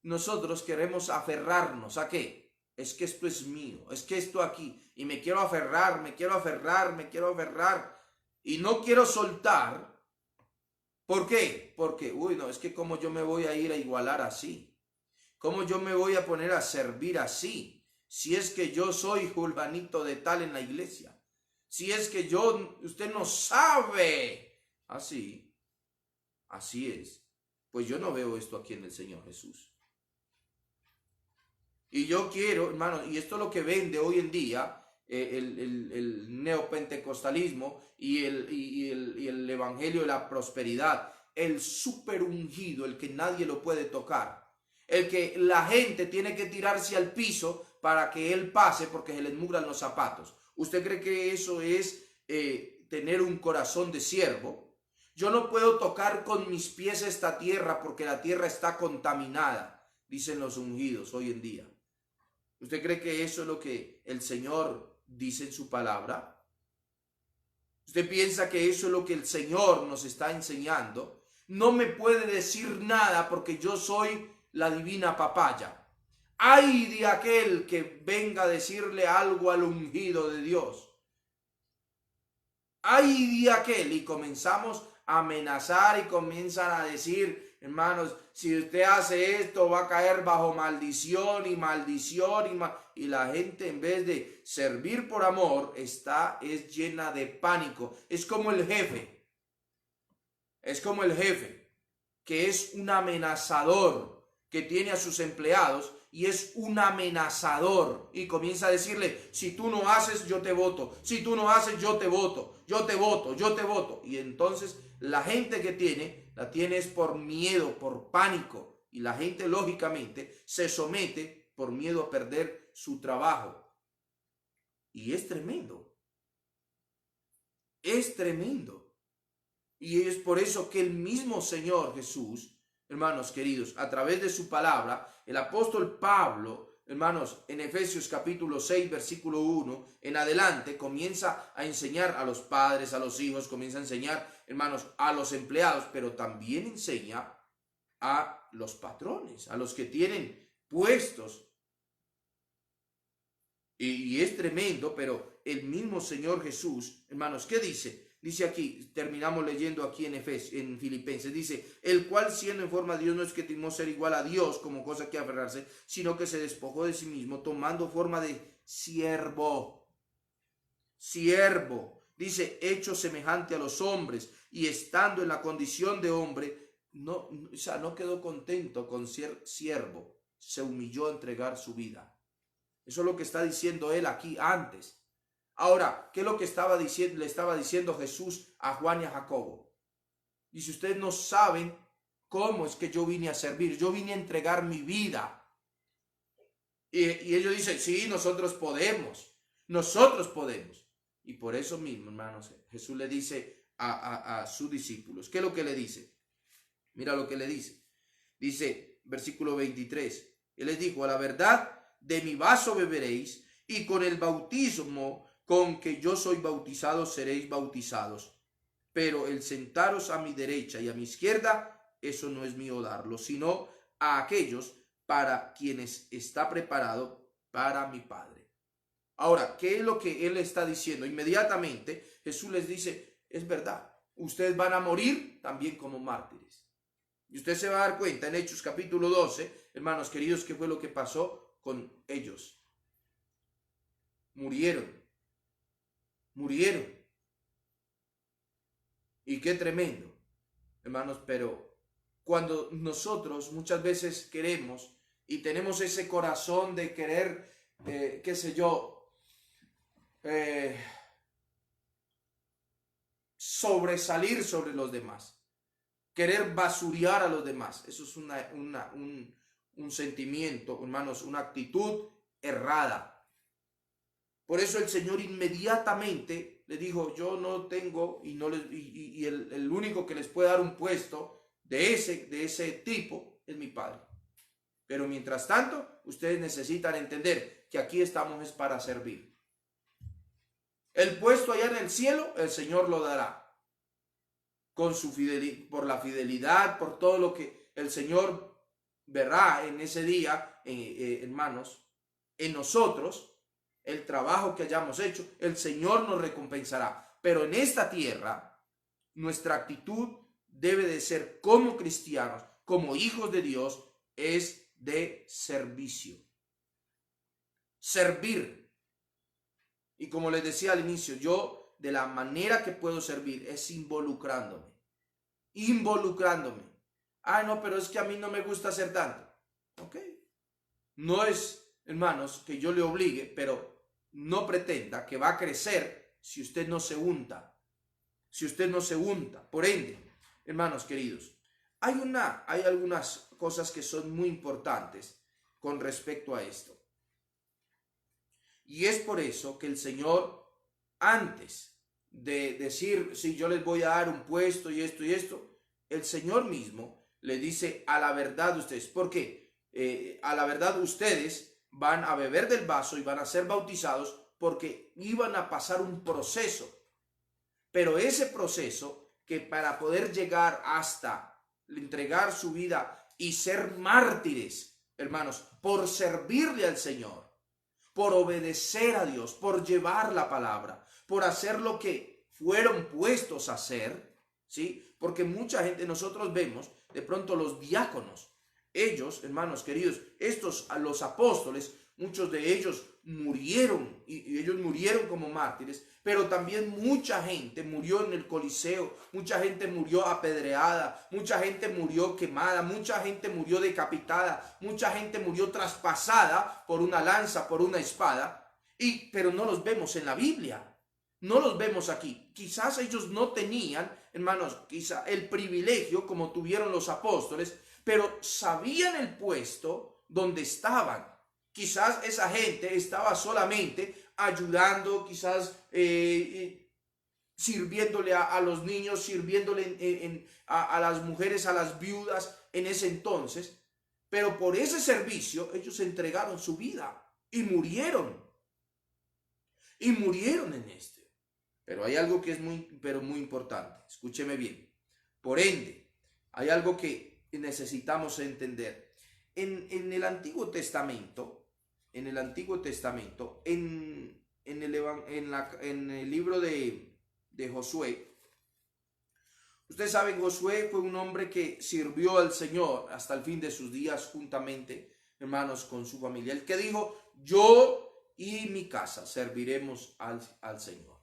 A: nosotros queremos aferrarnos, ¿a qué? Es que esto es mío, es que esto aquí, y me quiero aferrar, me quiero aferrar, me quiero aferrar, y no quiero soltar. ¿Por qué? Porque, no, es que como yo me voy a ir a igualar así. ¿Cómo yo me voy a poner a servir así? Si es que yo soy Julvanito de tal en la iglesia. Si es que usted no sabe. Así es. Pues yo no veo esto aquí en el Señor Jesús. Y yo quiero, hermano, y esto es lo que vende hoy en día el neopentecostalismo y el evangelio de la prosperidad. El super ungido, el que nadie lo puede tocar. El que la gente tiene que tirarse al piso para que él pase porque se le mugran los zapatos. ¿Usted cree que eso es tener un corazón de siervo? Yo no puedo tocar con mis pies esta tierra porque la tierra está contaminada, dicen los ungidos hoy en día. ¿Usted cree que eso es lo que el Señor dice en su palabra? ¿Usted piensa que eso es lo que el Señor nos está enseñando? No me puede decir nada porque yo soy la divina papaya. Ay de aquel que venga a decirle algo al ungido de Dios. Ay de aquel, y comenzamos a amenazar y comienzan a decir, hermanos, si usted hace esto va a caer bajo maldición y maldición y la gente en vez de servir por amor es llena de pánico. Es como el jefe que es un amenazador, que tiene a sus empleados y es un amenazador y comienza a decirle, si tú no haces yo te voto, si tú no haces yo te voto, yo te voto, yo te voto. Y entonces la gente que la tiene es por miedo, por pánico, y la gente lógicamente se somete por miedo a perder su trabajo. Y es tremendo, es tremendo. Y es por eso que el mismo Señor Jesús, hermanos queridos, a través de su palabra, el apóstol Pablo, hermanos, en Efesios capítulo 6, versículo 1, en adelante, comienza a enseñar a los padres, a los hijos, comienza a enseñar, hermanos, a los empleados, pero también enseña a los patrones, a los que tienen puestos. Y es tremendo, pero el mismo Señor Jesús, hermanos, ¿qué dice? Dice aquí, terminamos leyendo aquí en Filipenses, dice, el cual siendo en forma de Dios no escatimó ser igual a Dios como cosa que aferrarse, sino que se despojó de sí mismo, tomando forma de siervo. Dice, hecho semejante a los hombres, y estando en la condición de hombre, no quedó contento con ser siervo, se humilló a entregar su vida. Eso es lo que está diciendo él aquí antes. Ahora, ¿qué es lo que le estaba diciendo Jesús a Juan y a Jacobo? Y si ustedes no saben cómo es que yo vine a servir, yo vine a entregar mi vida. Y ellos dicen, sí, nosotros podemos. Y por eso mismo, hermanos, Jesús le dice a sus discípulos, ¿qué es lo que le dice? Mira lo que le dice. Dice, versículo 23, Él les dijo, a la verdad, de mi vaso beberéis, y con el bautismo con que yo soy bautizado seréis bautizados. Pero el sentaros a mi derecha y a mi izquierda, eso no es mío darlo, sino a aquellos para quienes está preparado para mi Padre. Ahora, ¿qué es lo que Él está diciendo? Inmediatamente Jesús les dice, es verdad, ustedes van a morir también como mártires. Y usted se va a dar cuenta en Hechos capítulo 12, hermanos queridos, qué fue lo que pasó con ellos. Murieron. Y qué tremendo, hermanos, pero cuando nosotros muchas veces queremos y tenemos ese corazón de querer, qué sé yo, sobresalir sobre los demás, querer basurear a los demás, eso es un sentimiento, hermanos, una actitud errada. Por eso el Señor inmediatamente le dijo, yo no tengo y no les, y el único que les puede dar un puesto de ese tipo es mi Padre. Pero mientras tanto, ustedes necesitan entender que aquí estamos es para servir. El puesto allá en el cielo, el Señor lo dará. Con su fidelidad, por la fidelidad, por todo lo que el Señor verá en ese día, hermanos, en nosotros, el trabajo que hayamos hecho, el Señor nos recompensará. Pero en esta tierra, nuestra actitud debe de ser como cristianos, como hijos de Dios, es de servicio. Servir. Y como les decía al inicio, yo de la manera que puedo servir es involucrándome. Involucrándome. Ah, no, pero es que a mí no me gusta hacer tanto. Ok. No es, hermanos, que yo le obligue, pero no pretenda que va a crecer si usted no se unta. Si usted no se unta. Por ende, hermanos queridos, hay algunas cosas que son muy importantes con respecto a esto. Y es por eso que el Señor, antes de decir, si yo les voy a dar un puesto y esto, el Señor mismo le dice a la verdad ustedes. ¿Por qué? A la verdad ustedes van a beber del vaso y van a ser bautizados porque iban a pasar un proceso. Pero ese proceso que para poder llegar hasta entregar su vida y ser mártires, hermanos, por servirle al Señor, por obedecer a Dios, por llevar la palabra, por hacer lo que fueron puestos a hacer, ¿sí? Porque mucha gente, nosotros vemos de pronto los diáconos, ellos, hermanos queridos, los apóstoles, muchos de ellos murieron y ellos murieron como mártires, pero también mucha gente murió en el Coliseo, mucha gente murió apedreada, mucha gente murió quemada, mucha gente murió decapitada, mucha gente murió traspasada por una lanza, por una espada, pero no los vemos en la Biblia, no los vemos aquí. Quizás ellos no tenían, hermanos, quizá el privilegio como tuvieron los apóstoles, pero sabían el puesto donde estaban. Quizás esa gente estaba solamente ayudando, quizás sirviéndole a los niños, sirviéndole a las mujeres, a las viudas en ese entonces. Pero por ese servicio ellos entregaron su vida y murieron. Y murieron en este. Pero hay algo que es muy importante. Escúcheme bien. Por ende, hay algo que necesitamos entender. En el Antiguo Testamento, en el libro de Josué, ustedes saben, Josué fue un hombre que sirvió al Señor hasta el fin de sus días juntamente, hermanos, con su familia. El que dijo, yo y mi casa serviremos al Señor.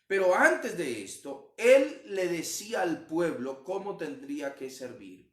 A: Pero antes de esto, él le decía al pueblo cómo tendría que servir.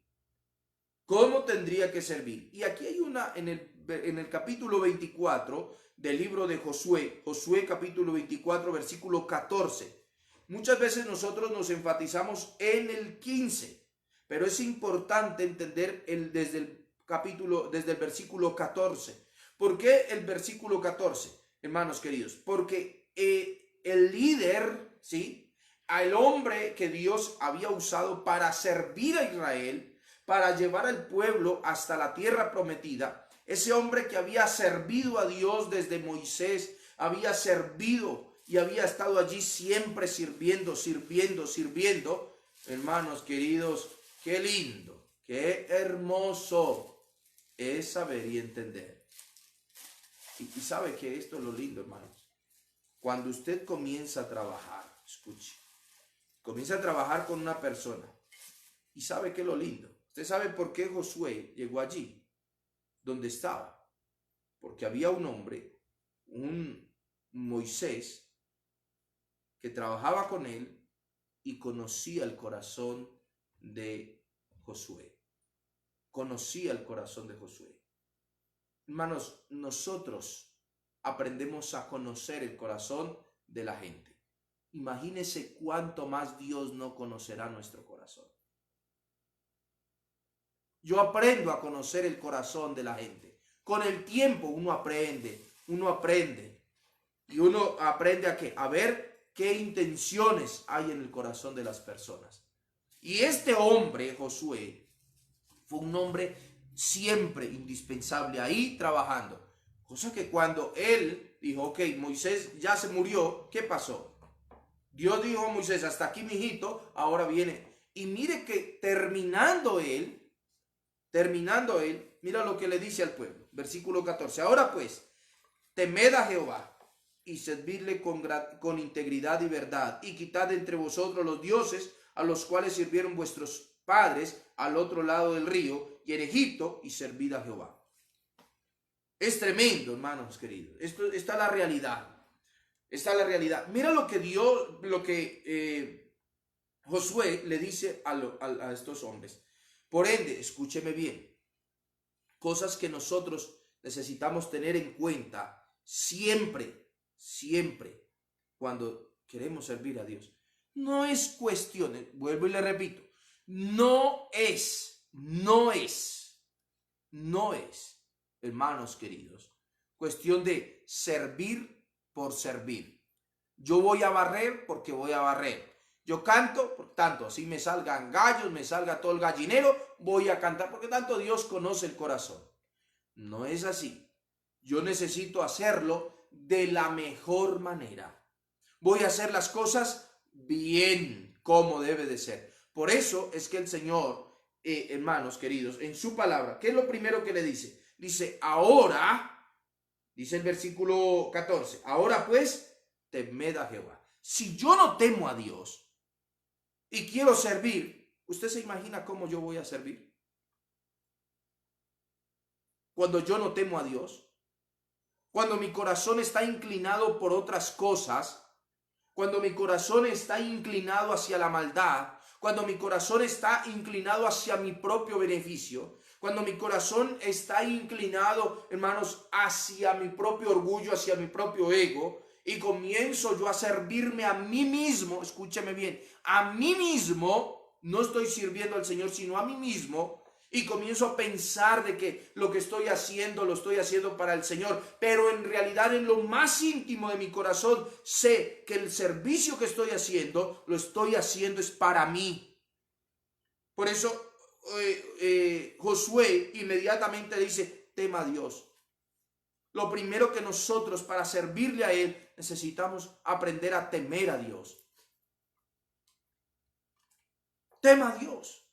A: ¿Cómo tendría que servir? Y aquí hay una, en el capítulo 24 del libro de Josué, Josué capítulo 24, versículo 14. Muchas veces nosotros nos enfatizamos en el 15, pero es importante entender desde el versículo 14. ¿Por qué el versículo 14, hermanos queridos? Porque el líder, ¿sí? Al hombre que Dios había usado para servir a Israel, para llevar al pueblo hasta la tierra prometida, ese hombre que había servido a Dios desde Moisés, había servido y había estado allí siempre sirviendo, hermanos queridos, qué lindo, qué hermoso es saber y entender. Y sabe que esto es lo lindo, hermanos. Cuando usted comienza a trabajar, escuche, comienza a trabajar con una persona y sabe que es lo lindo. Usted sabe por qué Josué llegó allí, donde estaba. Porque había un hombre, un Moisés, que trabajaba con él y conocía el corazón de Josué. Conocía el corazón de Josué. Hermanos, nosotros aprendemos a conocer el corazón de la gente. Imagínese cuánto más Dios no conocerá nuestro corazón. Yo aprendo a conocer el corazón de la gente. Con el tiempo uno aprende. Y uno aprende a ver qué intenciones hay en el corazón de las personas. Y este hombre, Josué, fue un hombre siempre indispensable ahí trabajando. Cosa que cuando él dijo, ok, Moisés ya se murió, ¿qué pasó? Dios dijo a Moisés, hasta aquí, mijito, ahora viene. Y mire que terminando él, mira lo que le dice al pueblo. Versículo 14. Ahora pues, temed a Jehová y servirle con integridad y verdad, y quitad entre vosotros los dioses a los cuales sirvieron vuestros padres al otro lado del río y en Egipto, y servid a Jehová. Es tremendo, hermanos queridos. Esta es la realidad. Esta es la realidad. Mira lo que Dios, Josué le dice a estos hombres. Por ende, escúcheme bien, cosas que nosotros necesitamos tener en cuenta siempre, cuando queremos servir a Dios. No es cuestión, vuelvo y le repito, no es, hermanos queridos, cuestión de servir por servir. Yo voy a barrer porque voy a barrer. Yo canto, por tanto, así me salgan gallos, me salga todo el gallinero, voy a cantar, porque tanto Dios conoce el corazón. No es así. Yo necesito hacerlo de la mejor manera. Voy a hacer las cosas bien, como debe de ser. Por eso es que el Señor, hermanos queridos, en su palabra, ¿qué es lo primero que le dice? Dice, ahora, dice el versículo 14, ahora pues, temed a Jehová. Si yo no temo a Dios y quiero servir, ¿usted se imagina cómo yo voy a servir? Cuando yo no temo a Dios, cuando mi corazón está inclinado por otras cosas, cuando mi corazón está inclinado hacia la maldad, cuando mi corazón está inclinado hacia mi propio beneficio, cuando mi corazón está inclinado, hermanos, hacia mi propio orgullo, hacia mi propio ego, y comienzo yo a servirme a mí mismo, escúcheme bien, a mí mismo, no estoy sirviendo al Señor, sino a mí mismo, y comienzo a pensar de que lo que estoy haciendo, lo estoy haciendo para el Señor, pero en realidad en lo más íntimo de mi corazón sé que el servicio que estoy haciendo, lo estoy haciendo es para mí. Por eso Josué inmediatamente dice, tema a Dios. Lo primero que nosotros para servirle a Él necesitamos aprender a temer a Dios. Tema a Dios.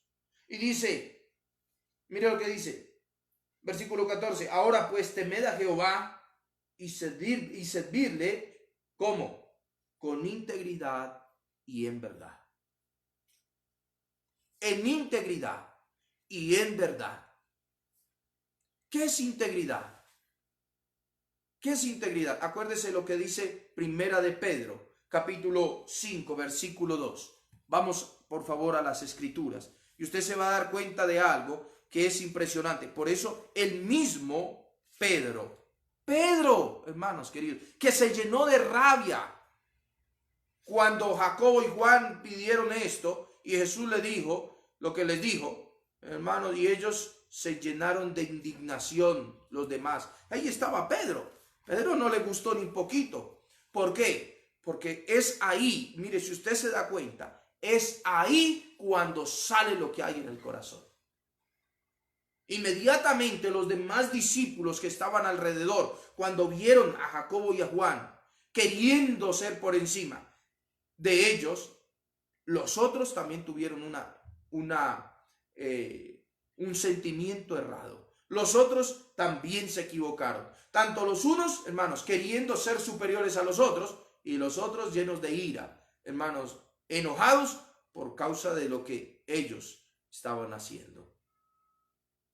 A: Y dice, mire lo que dice, versículo 14, ahora pues temed a Jehová y servirle, ¿cómo? Con integridad y en verdad. En integridad y en verdad. ¿Qué es integridad? ¿Qué es integridad? Acuérdese lo que dice Primera de Pedro, capítulo 5, versículo 2. Vamos, por favor, a las escrituras. Y usted se va a dar cuenta de algo que es impresionante. Por eso, el mismo Pedro, hermanos queridos, que se llenó de rabia cuando Jacobo y Juan pidieron esto, y Jesús le dijo lo que les dijo, hermanos, y ellos se llenaron de indignación, los demás. Ahí estaba Pedro. Pedro no le gustó ni poquito. ¿Por qué? Porque es ahí, mire, si usted se da cuenta, es ahí cuando sale lo que hay en el corazón. Inmediatamente los demás discípulos que estaban alrededor, cuando vieron a Jacobo y a Juan queriendo ser por encima de ellos, los otros también tuvieron un sentimiento errado. Los otros también se equivocaron. Tanto los unos, hermanos, queriendo ser superiores a los otros, y los otros llenos de ira, hermanos, enojados por causa de lo que ellos estaban haciendo.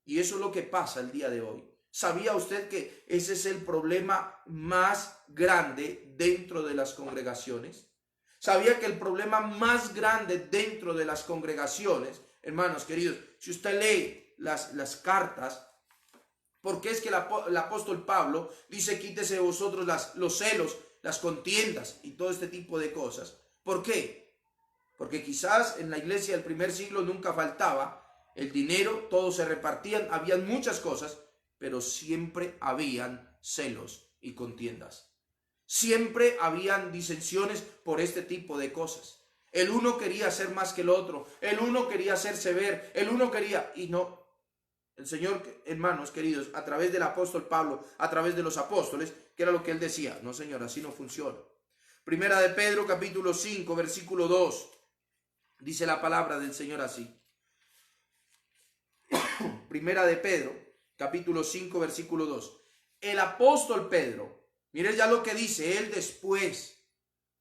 A: Y eso es lo que pasa el día de hoy. ¿Sabía usted que ese es el problema más grande dentro de las congregaciones? ¿Sabía que el problema más grande dentro de las congregaciones, hermanos queridos, si usted lee las cartas, porque es que el apóstol Pablo dice, quítese de vosotros los celos, las contiendas y todo este tipo de cosas? ¿Por qué? Porque quizás en la iglesia del primer siglo nunca faltaba el dinero, todos se repartían, habían muchas cosas, pero siempre habían celos y contiendas. Siempre habían disensiones por este tipo de cosas. El uno quería ser más que el otro, el uno quería hacerse ver, el uno quería, y no. El Señor, hermanos queridos, a través del apóstol Pablo, a través de los apóstoles, que era lo que él decía: no, Señor, así no funciona. Primera de Pedro, capítulo 5, versículo 2, dice la palabra del Señor así. Primera de Pedro, capítulo 5, versículo 2. El apóstol Pedro, mire ya lo que dice él después.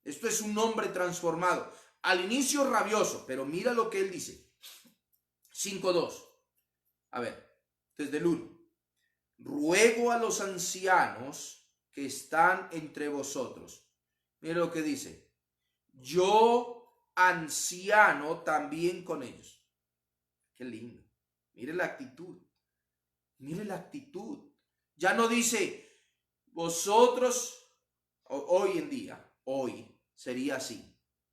A: Esto es un hombre transformado. Al inicio rabioso, pero mira lo que él dice. 5:2. A ver, desde el 1. Ruego a los ancianos que están entre vosotros. Mire lo que dice. Yo, anciano, también con ellos. Qué lindo. Mire la actitud. Mire la actitud. Ya no dice vosotros. Hoy en día, hoy sería así.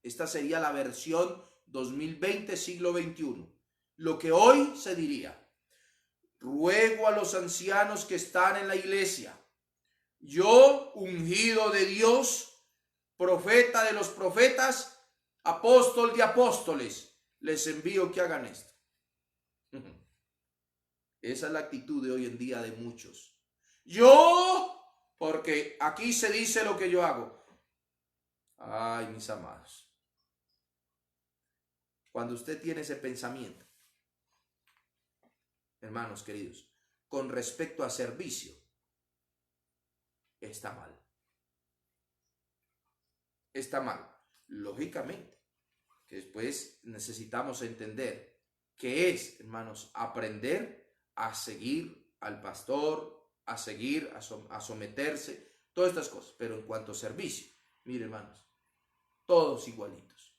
A: Esta sería la versión 2020, siglo XXI. Lo que hoy se diría: ruego a los ancianos que están en la iglesia, yo, ungido de Dios, profeta de los profetas, apóstol de apóstoles, les envío que hagan esto. Esa es la actitud de hoy en día de muchos. Yo, porque aquí se dice lo que yo hago. Ay, mis amados, cuando usted tiene ese pensamiento, hermanos queridos, con respecto a servicio, está mal. Está mal. Lógicamente, que después necesitamos entender que es, hermanos, aprender a seguir al pastor, a seguir, a someterse, todas estas cosas. Pero en cuanto a servicio, mire, hermanos, todos igualitos.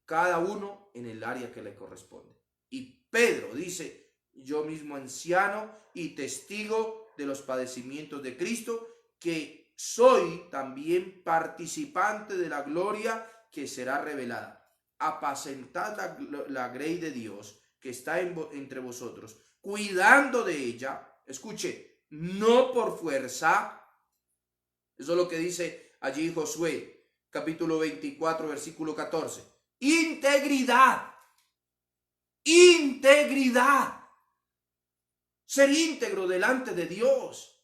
A: Cada uno en el área que le corresponde. Y Pedro dice: yo mismo anciano y testigo de los padecimientos de Cristo, que soy también participante de la gloria que será revelada. Apacentad la grey de Dios que está entre vosotros, cuidando de ella, escuche, no por fuerza. Eso es lo que dice allí Josué, capítulo 24, versículo 14. Integridad. Integridad. Ser íntegro delante de Dios,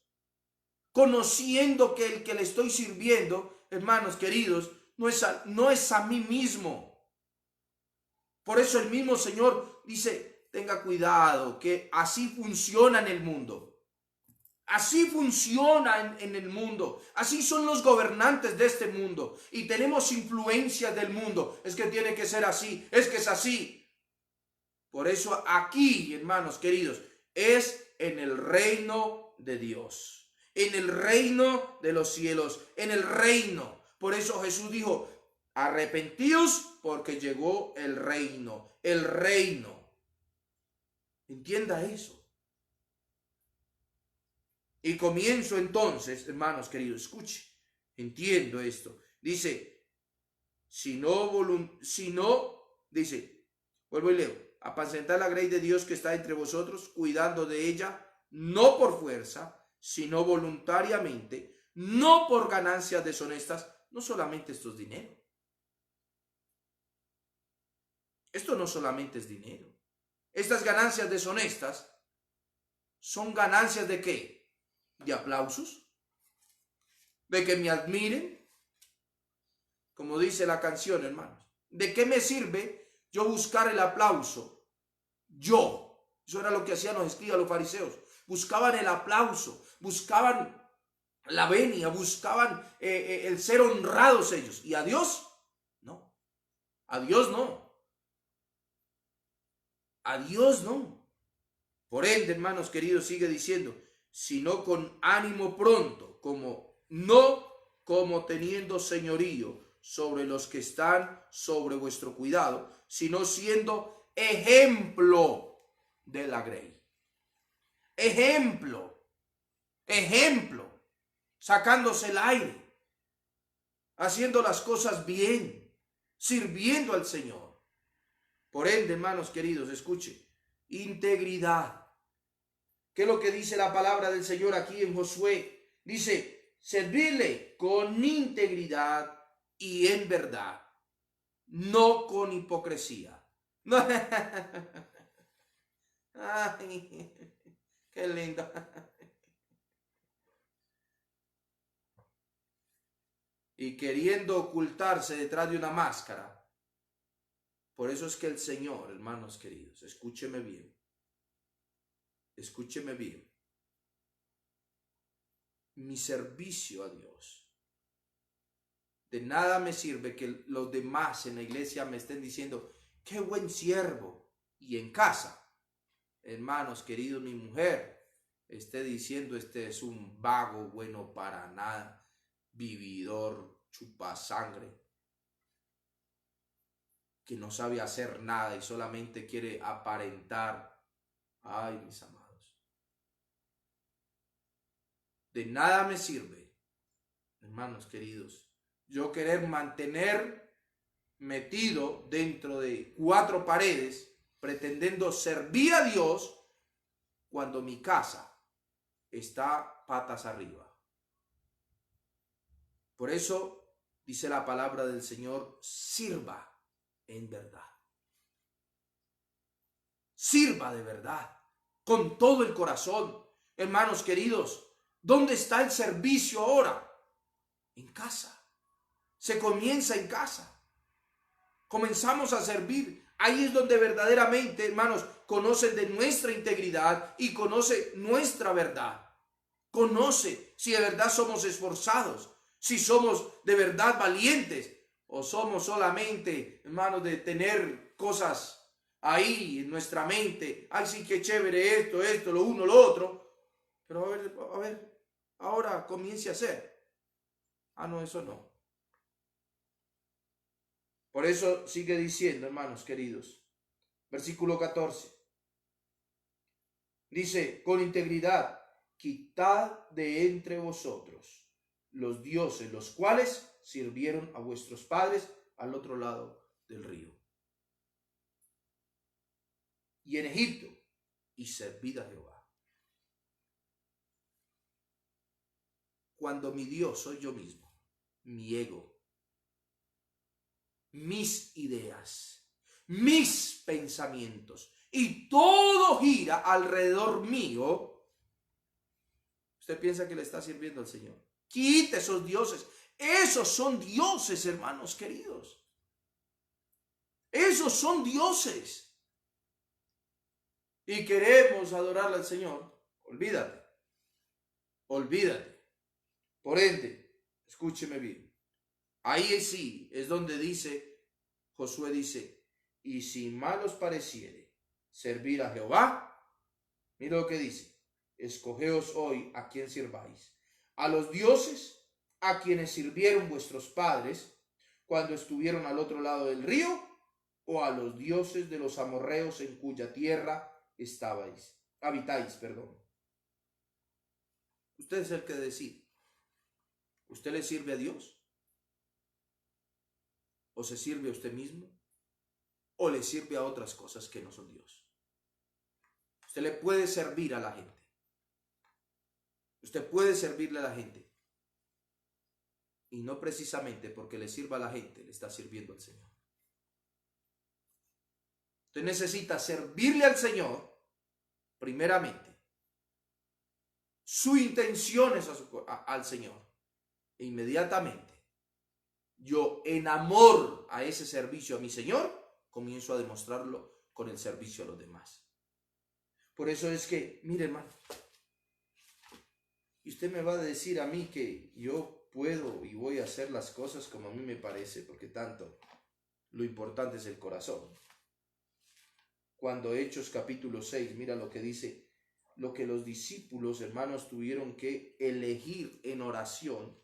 A: conociendo que el que le estoy sirviendo, hermanos queridos, no es a mí mismo. Por eso el mismo Señor dice: tenga cuidado, que así funciona en el mundo. Así funciona en el mundo. Así son los gobernantes de este mundo. Y tenemos influencias del mundo. Es que tiene que ser así. Es que es así. Por eso aquí, hermanos queridos, es en el reino de Dios, en el reino de los cielos, en el reino. Por eso Jesús dijo: arrepentíos porque llegó el reino, el reino. Entienda eso. Y comienzo entonces, hermanos queridos, escuche, entiendo esto. Dice, dice, vuelvo y leo: apacentar la grey de Dios que está entre vosotros, cuidando de ella, no por fuerza, sino voluntariamente, no por ganancias deshonestas. No solamente esto es dinero. Esto no solamente es dinero. Estas ganancias deshonestas son ganancias ¿de qué? De aplausos, de que me admiren, como dice la canción, hermanos. ¿De qué me sirve yo buscar el aplauso? Eso era lo que hacían los escribas, los fariseos. Buscaban el aplauso, buscaban la venia, buscaban el ser honrados ellos. ¿Y a Dios? No. A Dios no. A Dios no. Por ende, hermanos queridos, sigue diciendo: sino con ánimo pronto, como teniendo señorío sobre los que están sobre vuestro cuidado, sino siendo ejemplo de la grey. Ejemplo, sacándose el aire, haciendo las cosas bien, sirviendo al Señor. Por ende, hermanos queridos, escuche, integridad. ¿Qué es lo que dice la palabra del Señor aquí en Josué? Dice: servirle con integridad y en verdad, no con hipocresía. Ay, qué lindo. Y queriendo ocultarse detrás de una máscara. Por eso es que el Señor, hermanos queridos, escúcheme bien. Escúcheme bien. Mi servicio a Dios. De nada me sirve que los demás en la iglesia me estén diciendo, qué buen siervo. Y en casa, hermanos queridos, mi mujer esté diciendo, este es un vago bueno para nada, vividor, chupasangre, que no sabe hacer nada y solamente quiere aparentar. Ay, mis amados. De nada me sirve, hermanos queridos, yo querer mantener metido dentro de cuatro paredes, pretendiendo servir a Dios cuando mi casa está patas arriba. Por eso dice la palabra del Señor, sirva en verdad. Sirva de verdad, con todo el corazón. Hermanos queridos, ¿dónde está el servicio ahora? En casa. Se comienza en casa. Comenzamos a servir. Ahí es donde verdaderamente, hermanos, conocen de nuestra integridad y conoce nuestra verdad. Conoce si de verdad somos esforzados, si somos de verdad valientes o somos solamente, hermanos, de tener cosas ahí en nuestra mente. Ay, sí, qué chévere esto, lo uno, lo otro. Pero a ver, ahora comience a hacer. Ah, no, eso no. Por eso sigue diciendo, hermanos queridos, versículo 14. Dice, con integridad, quitad de entre vosotros los dioses, los cuales sirvieron a vuestros padres al otro lado del río. Y en Egipto, y servid a Jehová. Cuando mi Dios soy yo mismo, mi ego, mis ideas, mis pensamientos, y todo gira alrededor mío, usted piensa que le está sirviendo al Señor. Quite esos dioses. Esos son dioses, hermanos queridos. Esos son dioses. Y queremos adorarle al Señor. Olvídate. Olvídate. Por ende, escúcheme bien. Ahí sí es donde dice, Josué dice, y si mal os pareciere servir a Jehová, mira lo que dice, escogeos hoy a quien sirváis, a los dioses a quienes sirvieron vuestros padres cuando estuvieron al otro lado del río, o a los dioses de los amorreos en cuya tierra habitáis. Usted es el que decide. ¿Usted le sirve a Dios? ¿O se sirve a usted mismo? ¿O le sirve a otras cosas que no son Dios? Usted le puede servir a la gente. Usted puede servirle a la gente. Y no precisamente porque le sirva a la gente, le está sirviendo al Señor. Usted necesita servirle al Señor, primeramente. Su intención es al Señor. E inmediatamente, yo en amor a ese servicio a mi Señor, comienzo a demostrarlo con el servicio a los demás. Por eso es que, mire hermano, y usted me va a decir a mí que yo puedo y voy a hacer las cosas como a mí me parece, porque tanto lo importante es el corazón. Cuando Hechos capítulo 6, mira lo que dice, lo que los discípulos, hermanos, tuvieron que elegir en oración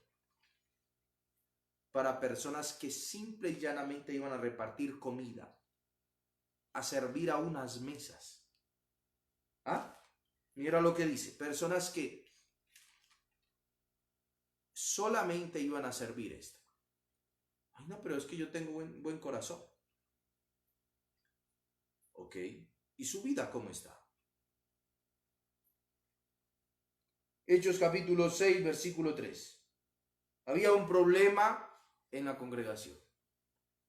A: para personas que simple y llanamente iban a repartir comida, a servir a unas mesas. ¿Ah? Mira lo que dice, personas que solamente iban a servir esto. Ay, no, pero es que yo tengo buen corazón. Ok, ¿y su vida cómo está? Hechos capítulo 6, versículo 3. Había un problema en la congregación.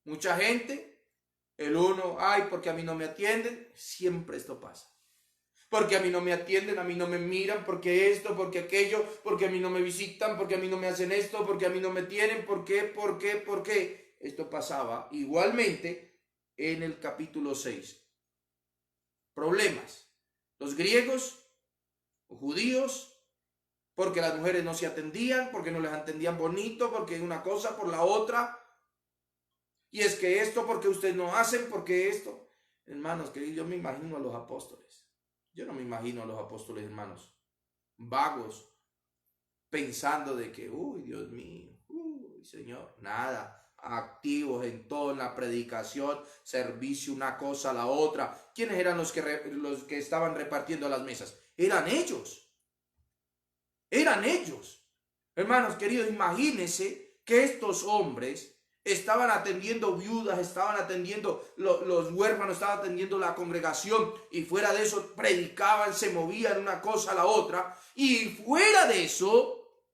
A: Mucha gente, el uno, ay, porque a mí no me atienden, siempre esto pasa. Porque a mí no me atienden, a mí no me miran, porque esto, porque aquello, porque a mí no me visitan, porque a mí no me hacen esto, porque a mí no me tienen, ¿por qué? ¿Por qué? ¿Por qué? Esto pasaba igualmente en el capítulo 6. Problemas. Los griegos, los judíos, porque las mujeres no se atendían, porque no les atendían bonito, porque una cosa por la otra. Y es que esto, porque ustedes no hacen, porque esto. Hermanos, que yo me imagino a los apóstoles. Yo no me imagino a los apóstoles, hermanos, vagos, pensando de que, uy, Dios mío, uy, Señor, nada, activos en todo, en la predicación, servicio, una cosa a la otra. ¿Quiénes eran los que estaban repartiendo las mesas? Eran ellos. Eran ellos. Hermanos queridos, imagínense que estos hombres estaban atendiendo viudas, estaban atendiendo los huérfanos, estaban atendiendo la congregación, y fuera de eso predicaban, se movían una cosa a la otra, y fuera de eso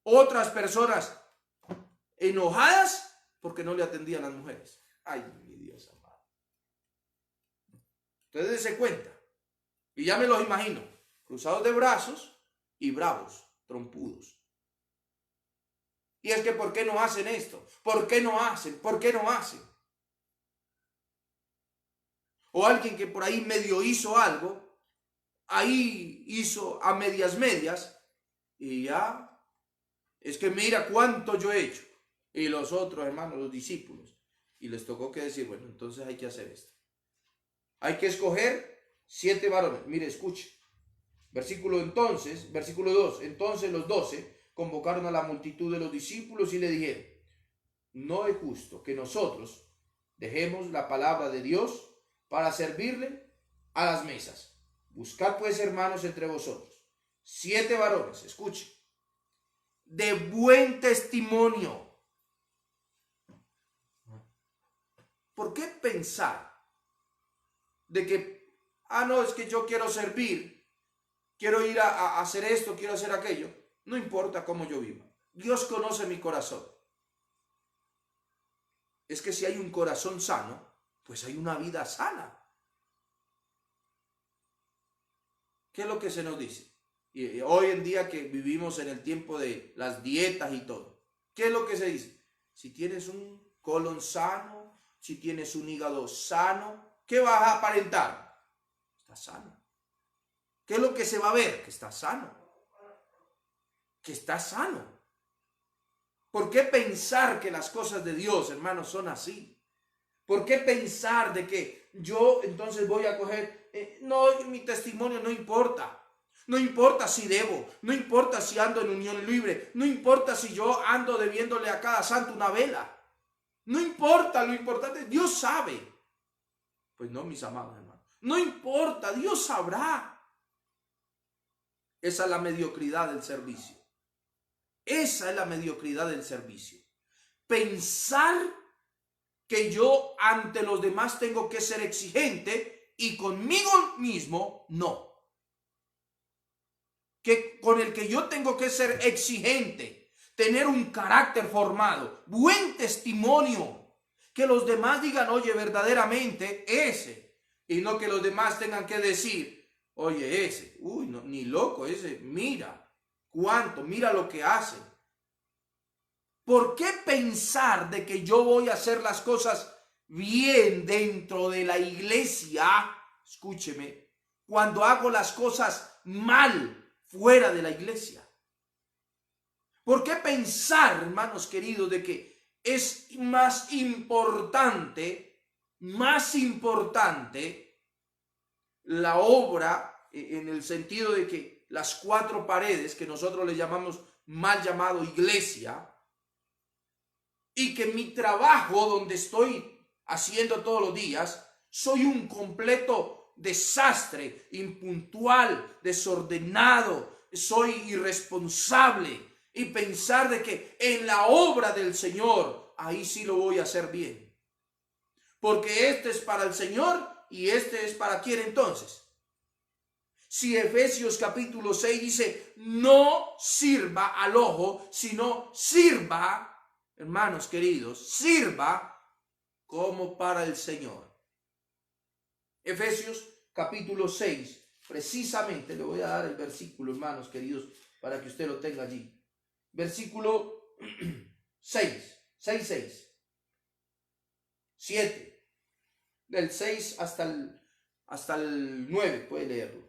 A: otras personas enojadas porque no le atendían a las mujeres. Ay, mi Dios amado. Ustedes dense cuenta, y ya me los imagino, cruzados de brazos y bravos, trompudos. Y es que ¿por qué no hacen esto? ¿Por qué no hacen? ¿Por qué no hacen? O alguien que por ahí medio hizo algo, ahí hizo a medias, y ya, es que mira cuánto yo he hecho. Y los otros hermanos, los discípulos, y les tocó que decir, bueno, entonces hay que hacer esto. Hay que escoger 7 varones. Mire, escuche. Versículo 2. Entonces los 12 convocaron a la multitud de los discípulos y le dijeron: no es justo que nosotros dejemos la palabra de Dios para servirle a las mesas. Buscad pues, hermanos, entre vosotros 7 varones, escuchen, de buen testimonio. ¿Por qué pensar de que, no, es que yo quiero servir, quiero ir a hacer esto, quiero hacer aquello? No importa cómo yo viva. Dios conoce mi corazón. Es que si hay un corazón sano, pues hay una vida sana. ¿Qué es lo que se nos dice? Y hoy en día que vivimos en el tiempo de las dietas y todo, ¿qué es lo que se dice? Si tienes un colon sano, si tienes un hígado sano, ¿qué vas a aparentar? Estás sano. ¿Qué es lo que se va a ver? Que estás sano. Que estás sano. ¿Por qué pensar que las cosas de Dios, hermanos, son así? ¿Por qué pensar de que yo entonces voy a coger, no, mi testimonio no importa? No importa si debo, no importa si ando en unión libre, no importa si yo ando debiéndole a cada santo una vela. No importa, lo importante, Dios sabe. Pues no, mis amados hermanos, no importa, Dios sabrá. Esa es la mediocridad del servicio. Esa es la mediocridad del servicio. Pensar que yo ante los demás tengo que ser exigente y conmigo mismo no. Que con el que yo tengo que ser exigente, tener un carácter formado, buen testimonio, que los demás digan, oye, verdaderamente ese, y no que los demás tengan que decir, oye, ese, uy, no, ni loco, ese, mira cuánto, mira lo que hace. ¿Por qué pensar de que yo voy a hacer las cosas bien dentro de la iglesia? Escúcheme, cuando hago las cosas mal fuera de la iglesia. ¿Por qué pensar, hermanos queridos, de que es más importante la obra en el sentido de que las 4 paredes que nosotros le llamamos mal llamado iglesia, y que mi trabajo donde estoy haciendo todos los días, soy un completo desastre, impuntual, desordenado, soy irresponsable, y pensar de que en la obra del Señor, ahí sí lo voy a hacer bien? Porque este es para el Señor y este es para ¿quién entonces? Si Efesios capítulo 6 dice, no sirva al ojo, sino sirva, hermanos queridos, sirva como para el Señor. Efesios capítulo 6, precisamente le voy a dar el versículo, hermanos queridos, para que usted lo tenga allí. Versículo 6, 7, del 6 hasta el 9, puede leerlo.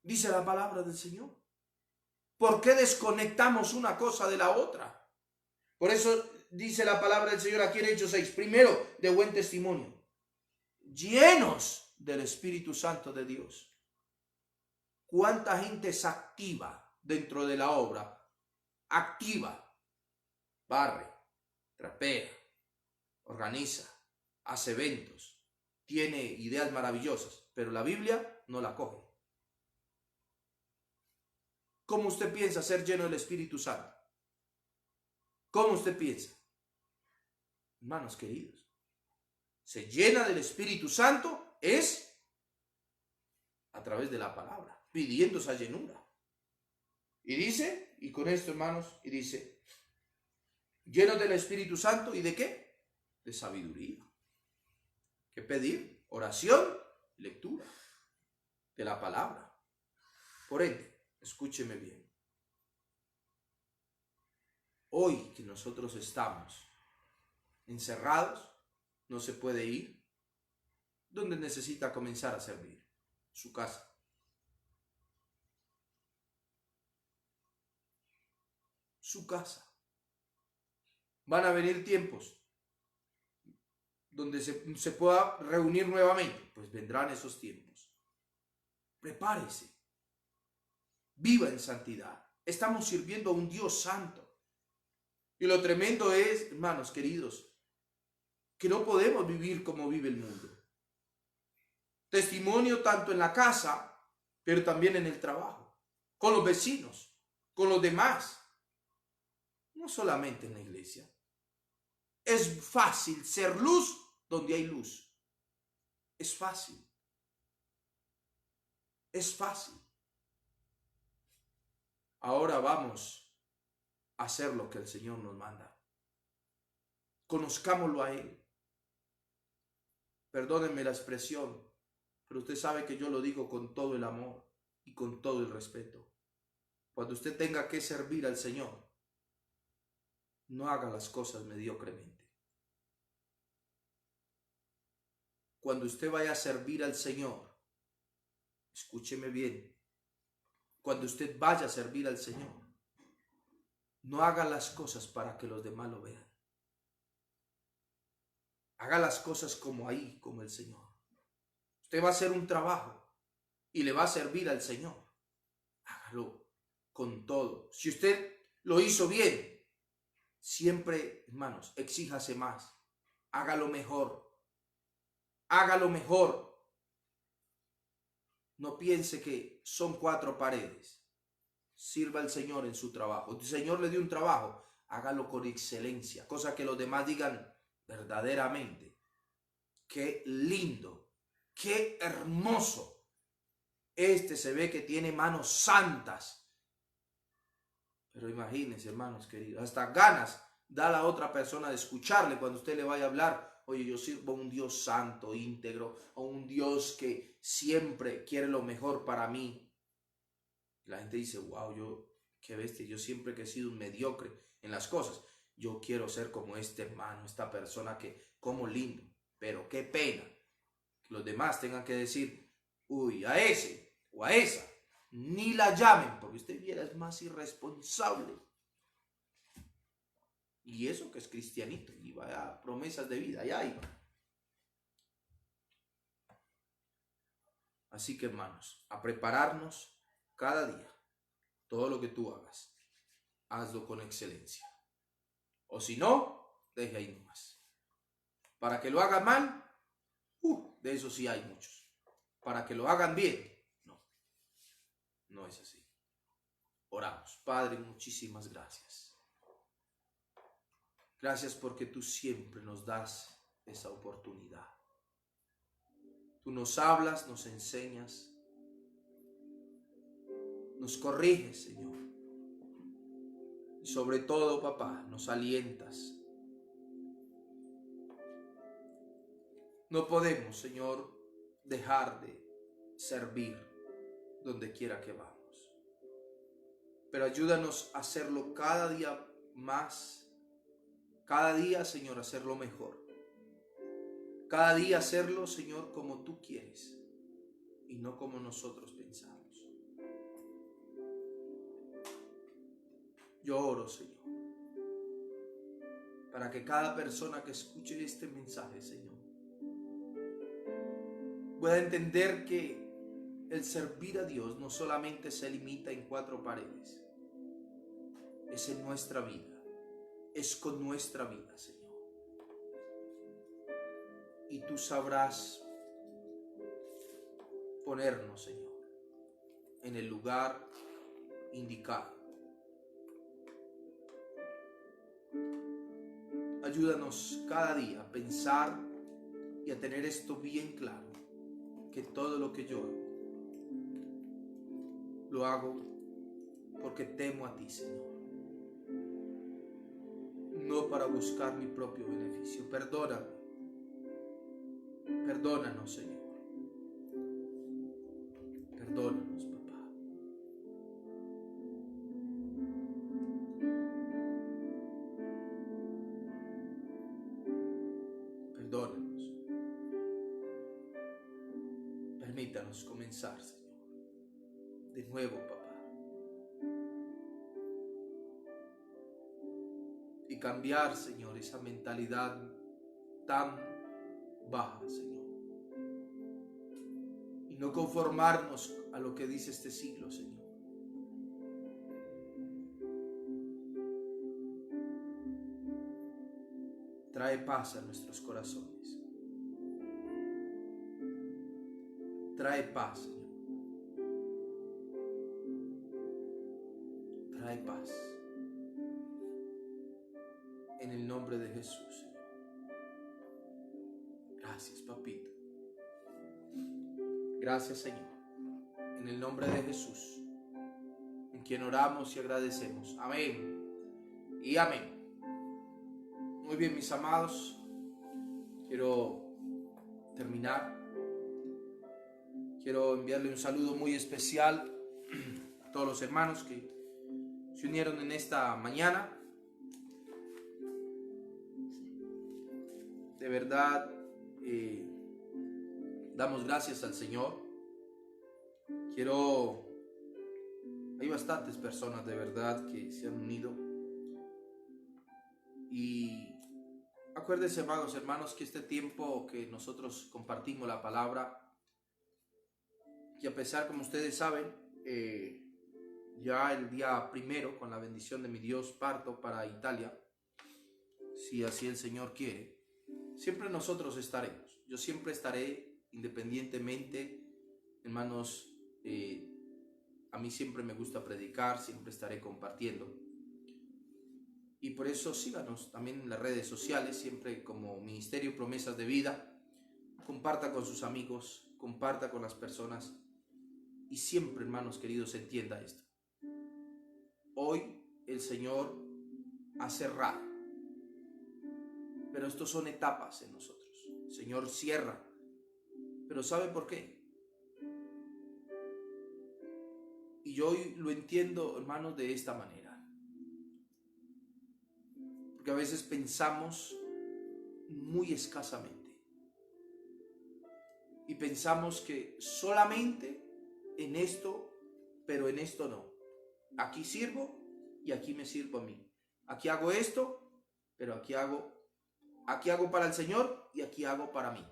A: Dice la palabra del Señor. ¿Por qué desconectamos una cosa de la otra? Por eso dice la palabra del Señor aquí en Hechos 6. Primero, de buen testimonio. Llenos del Espíritu Santo de Dios. ¿Cuánta gente es activa dentro de la obra? Activa. Barre, trapea, organiza, hace eventos, tiene ideas maravillosas, pero la Biblia no la coge. ¿Cómo usted piensa ser lleno del Espíritu Santo? ¿Cómo usted piensa? Hermanos queridos, se llena del Espíritu Santo es a través de la palabra, pidiendo esa llenura. Y dice, y con esto hermanos, y dice, lleno del Espíritu Santo, ¿y de qué? De sabiduría. ¿Qué pedir? Oración, lectura de la palabra. Por ende, escúcheme bien. Hoy que nosotros estamos encerrados, no se puede ir. ¿Dónde necesita comenzar a servir? Su casa. Su casa. Van a venir tiempos donde se pueda reunir nuevamente. Pues vendrán esos tiempos. Prepárese. Viva en santidad. Estamos sirviendo a un Dios santo. Y lo tremendo es, hermanos queridos, que no podemos vivir como vive el mundo. Testimonio tanto en la casa, pero también en el trabajo, con los vecinos, con los demás. No solamente en la iglesia. Es fácil ser luz donde hay luz. Es fácil. Es fácil. Ahora vamos a hacer lo que el Señor nos manda. Conozcámoslo a Él. Perdónenme la expresión, pero usted sabe que yo lo digo con todo el amor y con todo el respeto. Cuando usted tenga que servir al Señor, no haga las cosas mediocremente. Cuando usted vaya a servir al Señor, escúcheme bien, cuando usted vaya a servir al Señor, no haga las cosas para que los demás lo vean. Haga las cosas como ahí, como el Señor. Usted va a hacer un trabajo y le va a servir al Señor. Hágalo con todo. Si usted lo hizo bien, siempre, hermanos, exíjase más. Hágalo mejor. Hágalo mejor. No piense que son 4 paredes. Sirva al Señor en su trabajo. El Señor le dio un trabajo. Hágalo con excelencia. Cosa que los demás digan verdaderamente. Qué lindo. Qué hermoso. Este se ve que tiene manos santas. Pero imagínense, hermanos queridos, hasta ganas da a la otra persona de escucharle cuando usted le vaya a hablar. Oye, yo sirvo a un Dios santo, íntegro, a un Dios que siempre quiere lo mejor para mí. La gente dice, wow, qué bestia, yo siempre que he sido un mediocre en las cosas. Yo quiero ser como este hermano, esta persona que, como lindo. Pero qué pena que los demás tengan que decir, uy, a ese o a esa, ni la llamen, porque usted viera es más irresponsable. Y eso que es cristianito, y vaya promesas de vida, allá iba. Así que hermanos, a prepararnos cada día. Todo lo que tú hagas, hazlo con excelencia. O si no, deje ahí nomás. Para que lo hagan mal, de eso sí hay muchos. Para que lo hagan bien, no es así. Oramos. Padre, muchísimas gracias. Gracias porque tú siempre nos das esa oportunidad. Tú nos hablas, nos enseñas, nos corriges, Señor. Y sobre todo, papá, nos alientas. No podemos, Señor, dejar de servir donde quiera que vamos. Pero ayúdanos a hacerlo cada día más. Cada día, Señor, hacerlo mejor. Cada día hacerlo, Señor, como tú quieres y no como nosotros pensamos. Yo oro, Señor, para que cada persona que escuche este mensaje, Señor, pueda entender que el servir a Dios no solamente se limita en 4 paredes, es en nuestra vida, es con nuestra vida, Señor. Y tú sabrás ponernos, Señor, en el lugar indicado. Ayúdanos cada día a pensar y a tener esto bien claro, que todo lo que yo hago, lo hago porque temo a ti, Señor. No para buscar mi propio beneficio. Perdóname. Perdónanos, Señor. Perdónanos, papá. Perdónanos. Permítanos comenzar, Señor. De nuevo, papá. Y cambiar, Señor, esa mentalidad tan baja, Señor. Y no conformarnos a lo que dice este siglo, Señor. Trae paz a nuestros corazones. Trae paz, Señor. Trae paz. En el nombre de Jesús, Señor. Gracias, papito. Gracias, Señor. En el nombre de Jesús, en quien oramos y agradecemos. Amén y amén. Muy bien, mis amados. Quiero terminar. Quiero enviarle un saludo muy especial a todos los hermanos que se unieron en esta mañana. De verdad, damos gracias al Señor. Hay bastantes personas de verdad que se han unido. Y acuérdense, hermanos, que este tiempo que nosotros compartimos la palabra, que a pesar, como ustedes saben, ya el día 1, con la bendición de mi Dios, parto para Italia, si así el Señor quiere. Siempre nosotros estaremos. Yo siempre estaré independientemente, hermanos. A mí siempre me gusta predicar, siempre estaré compartiendo. Y por eso síganos también en las redes sociales, siempre como Ministerio Promesas de Vida. Comparta con sus amigos, comparta con las personas. Y siempre, hermanos queridos, entienda esto. Hoy el Señor ha cerrado. Pero estos son etapas en nosotros. El Señor cierra. Pero ¿sabe por qué? Y yo hoy lo entiendo, hermanos, de esta manera. Porque a veces pensamos muy escasamente. Y pensamos que solamente en esto, pero en esto no. Aquí sirvo y aquí me sirvo a mí. Aquí hago esto, pero aquí hago para el Señor y aquí hago para mí.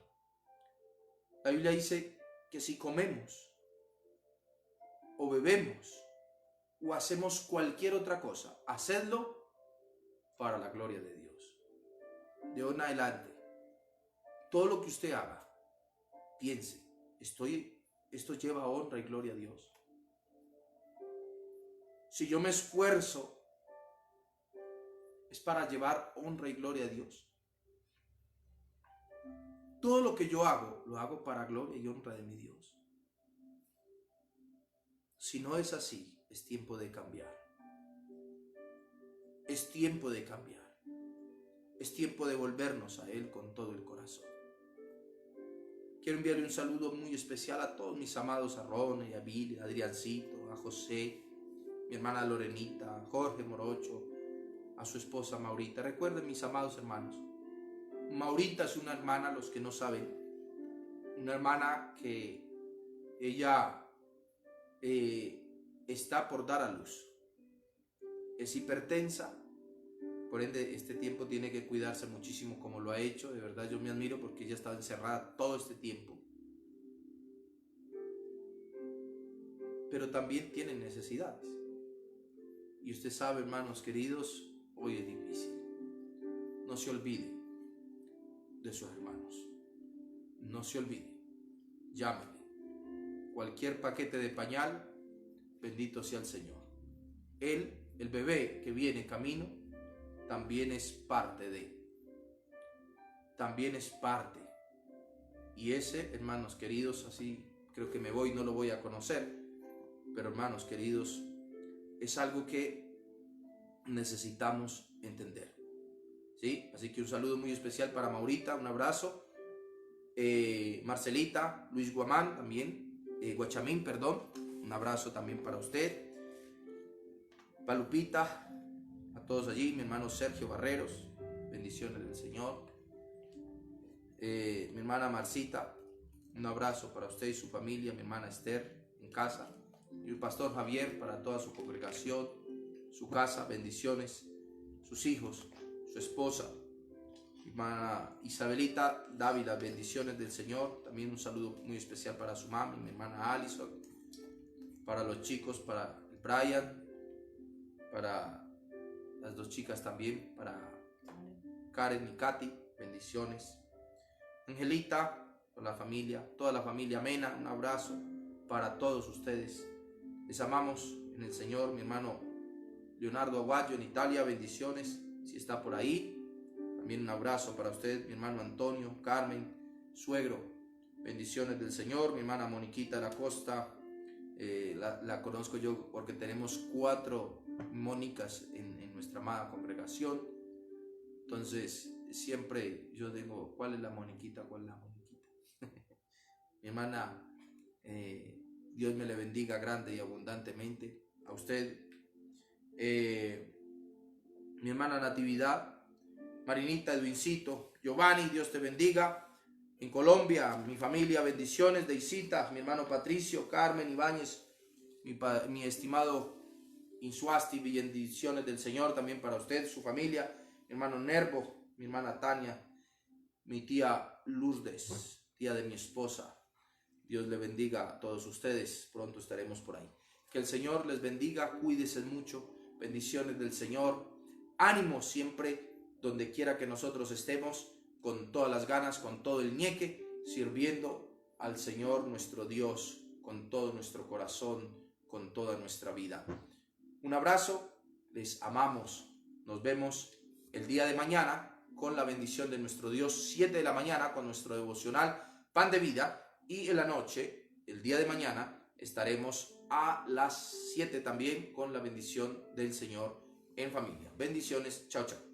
A: La Biblia dice que si comemos o bebemos o hacemos cualquier otra cosa, hacedlo para la gloria de Dios. De hoy en adelante, todo lo que usted haga, piense, esto lleva honra y gloria a Dios. Si yo me esfuerzo, es para llevar honra y gloria a Dios. Todo lo que yo hago, lo hago para gloria y honra de mi Dios. Si no es así, es tiempo de cambiar. Es tiempo de cambiar. Es tiempo de volvernos a Él con todo el corazón. Quiero enviarle un saludo muy especial a todos mis amados, a Ron, a Billy, a Adriancito, a José, mi hermana Lorenita, a Jorge Morocho, a su esposa Maurita. Recuerden, mis amados hermanos, Maurita es una hermana, los que no saben, una hermana que ella está por dar a luz. Es hipertensa, por ende este tiempo tiene que cuidarse muchísimo como lo ha hecho. De verdad yo me admiro porque ella estaba encerrada todo este tiempo. Pero también tiene necesidades. Y usted sabe, hermanos queridos, hoy es difícil. No se olvide de sus hermanos. No se olvide. Llámele. Cualquier paquete de pañal, bendito sea el Señor. Él, el bebé que viene camino, también es parte de. También es parte. Y ese, hermanos queridos, así creo que me voy, no lo voy a conocer. Pero hermanos queridos, es algo que necesitamos entender. ¿Sí? Así que un saludo muy especial para Maurita, un abrazo. Marcelita, Luis Guamán también, Guachamín, perdón, un abrazo también para usted. Palupita, a todos allí, mi hermano Sergio Barreros, bendiciones del Señor. Mi hermana Marcita, un abrazo para usted y su familia, mi hermana Esther en casa, y el pastor Javier para toda su congregación, su casa, bendiciones, sus hijos, su esposa, mi hermana Isabelita Dávila, bendiciones del Señor. También un saludo muy especial para su mami, mi hermana Alison, para los chicos, para Brian, para las dos chicas también, para Karen y Katy, bendiciones. Angelita, con la familia, toda la familia Mena, un abrazo para todos ustedes. Les amamos en el Señor. Mi hermano Leonardo Aguayo en Italia, bendiciones, si está por ahí. También un abrazo para usted, mi hermano Antonio, Carmen, suegro, bendiciones del Señor. Mi hermana Moniquita de la Costa, la conozco yo porque tenemos 4 Mónicas en nuestra amada congregación. Entonces siempre yo digo, ¿cuál es la Moniquita? ¿Cuál es la Moniquita? Mi hermana, Dios me le bendiga grande y abundantemente a usted. Mi hermana Natividad, Marinita, Edwincito, Giovanni, Dios te bendiga. En Colombia, mi familia, bendiciones. Deisita, mi hermano Patricio, Carmen Ibáñez, mi estimado Insuasti, bendiciones del Señor también para usted, su familia. Mi hermano Nervo, mi hermana Tania, mi tía Lourdes, tía de mi esposa. Dios le bendiga a todos ustedes. Pronto estaremos por ahí. Que el Señor les bendiga, cuídense mucho. Bendiciones del Señor. Ánimo siempre, donde quiera que nosotros estemos, con todas las ganas, con todo el ñeque, sirviendo al Señor nuestro Dios, con todo nuestro corazón, con toda nuestra vida. Un abrazo, les amamos. Nos vemos el día de mañana con la bendición de nuestro Dios, 7 de la mañana con nuestro devocional Pan de Vida, y en la noche, el día de mañana, estaremos a las 7 también con la bendición del Señor en familia. Bendiciones, chao, chao.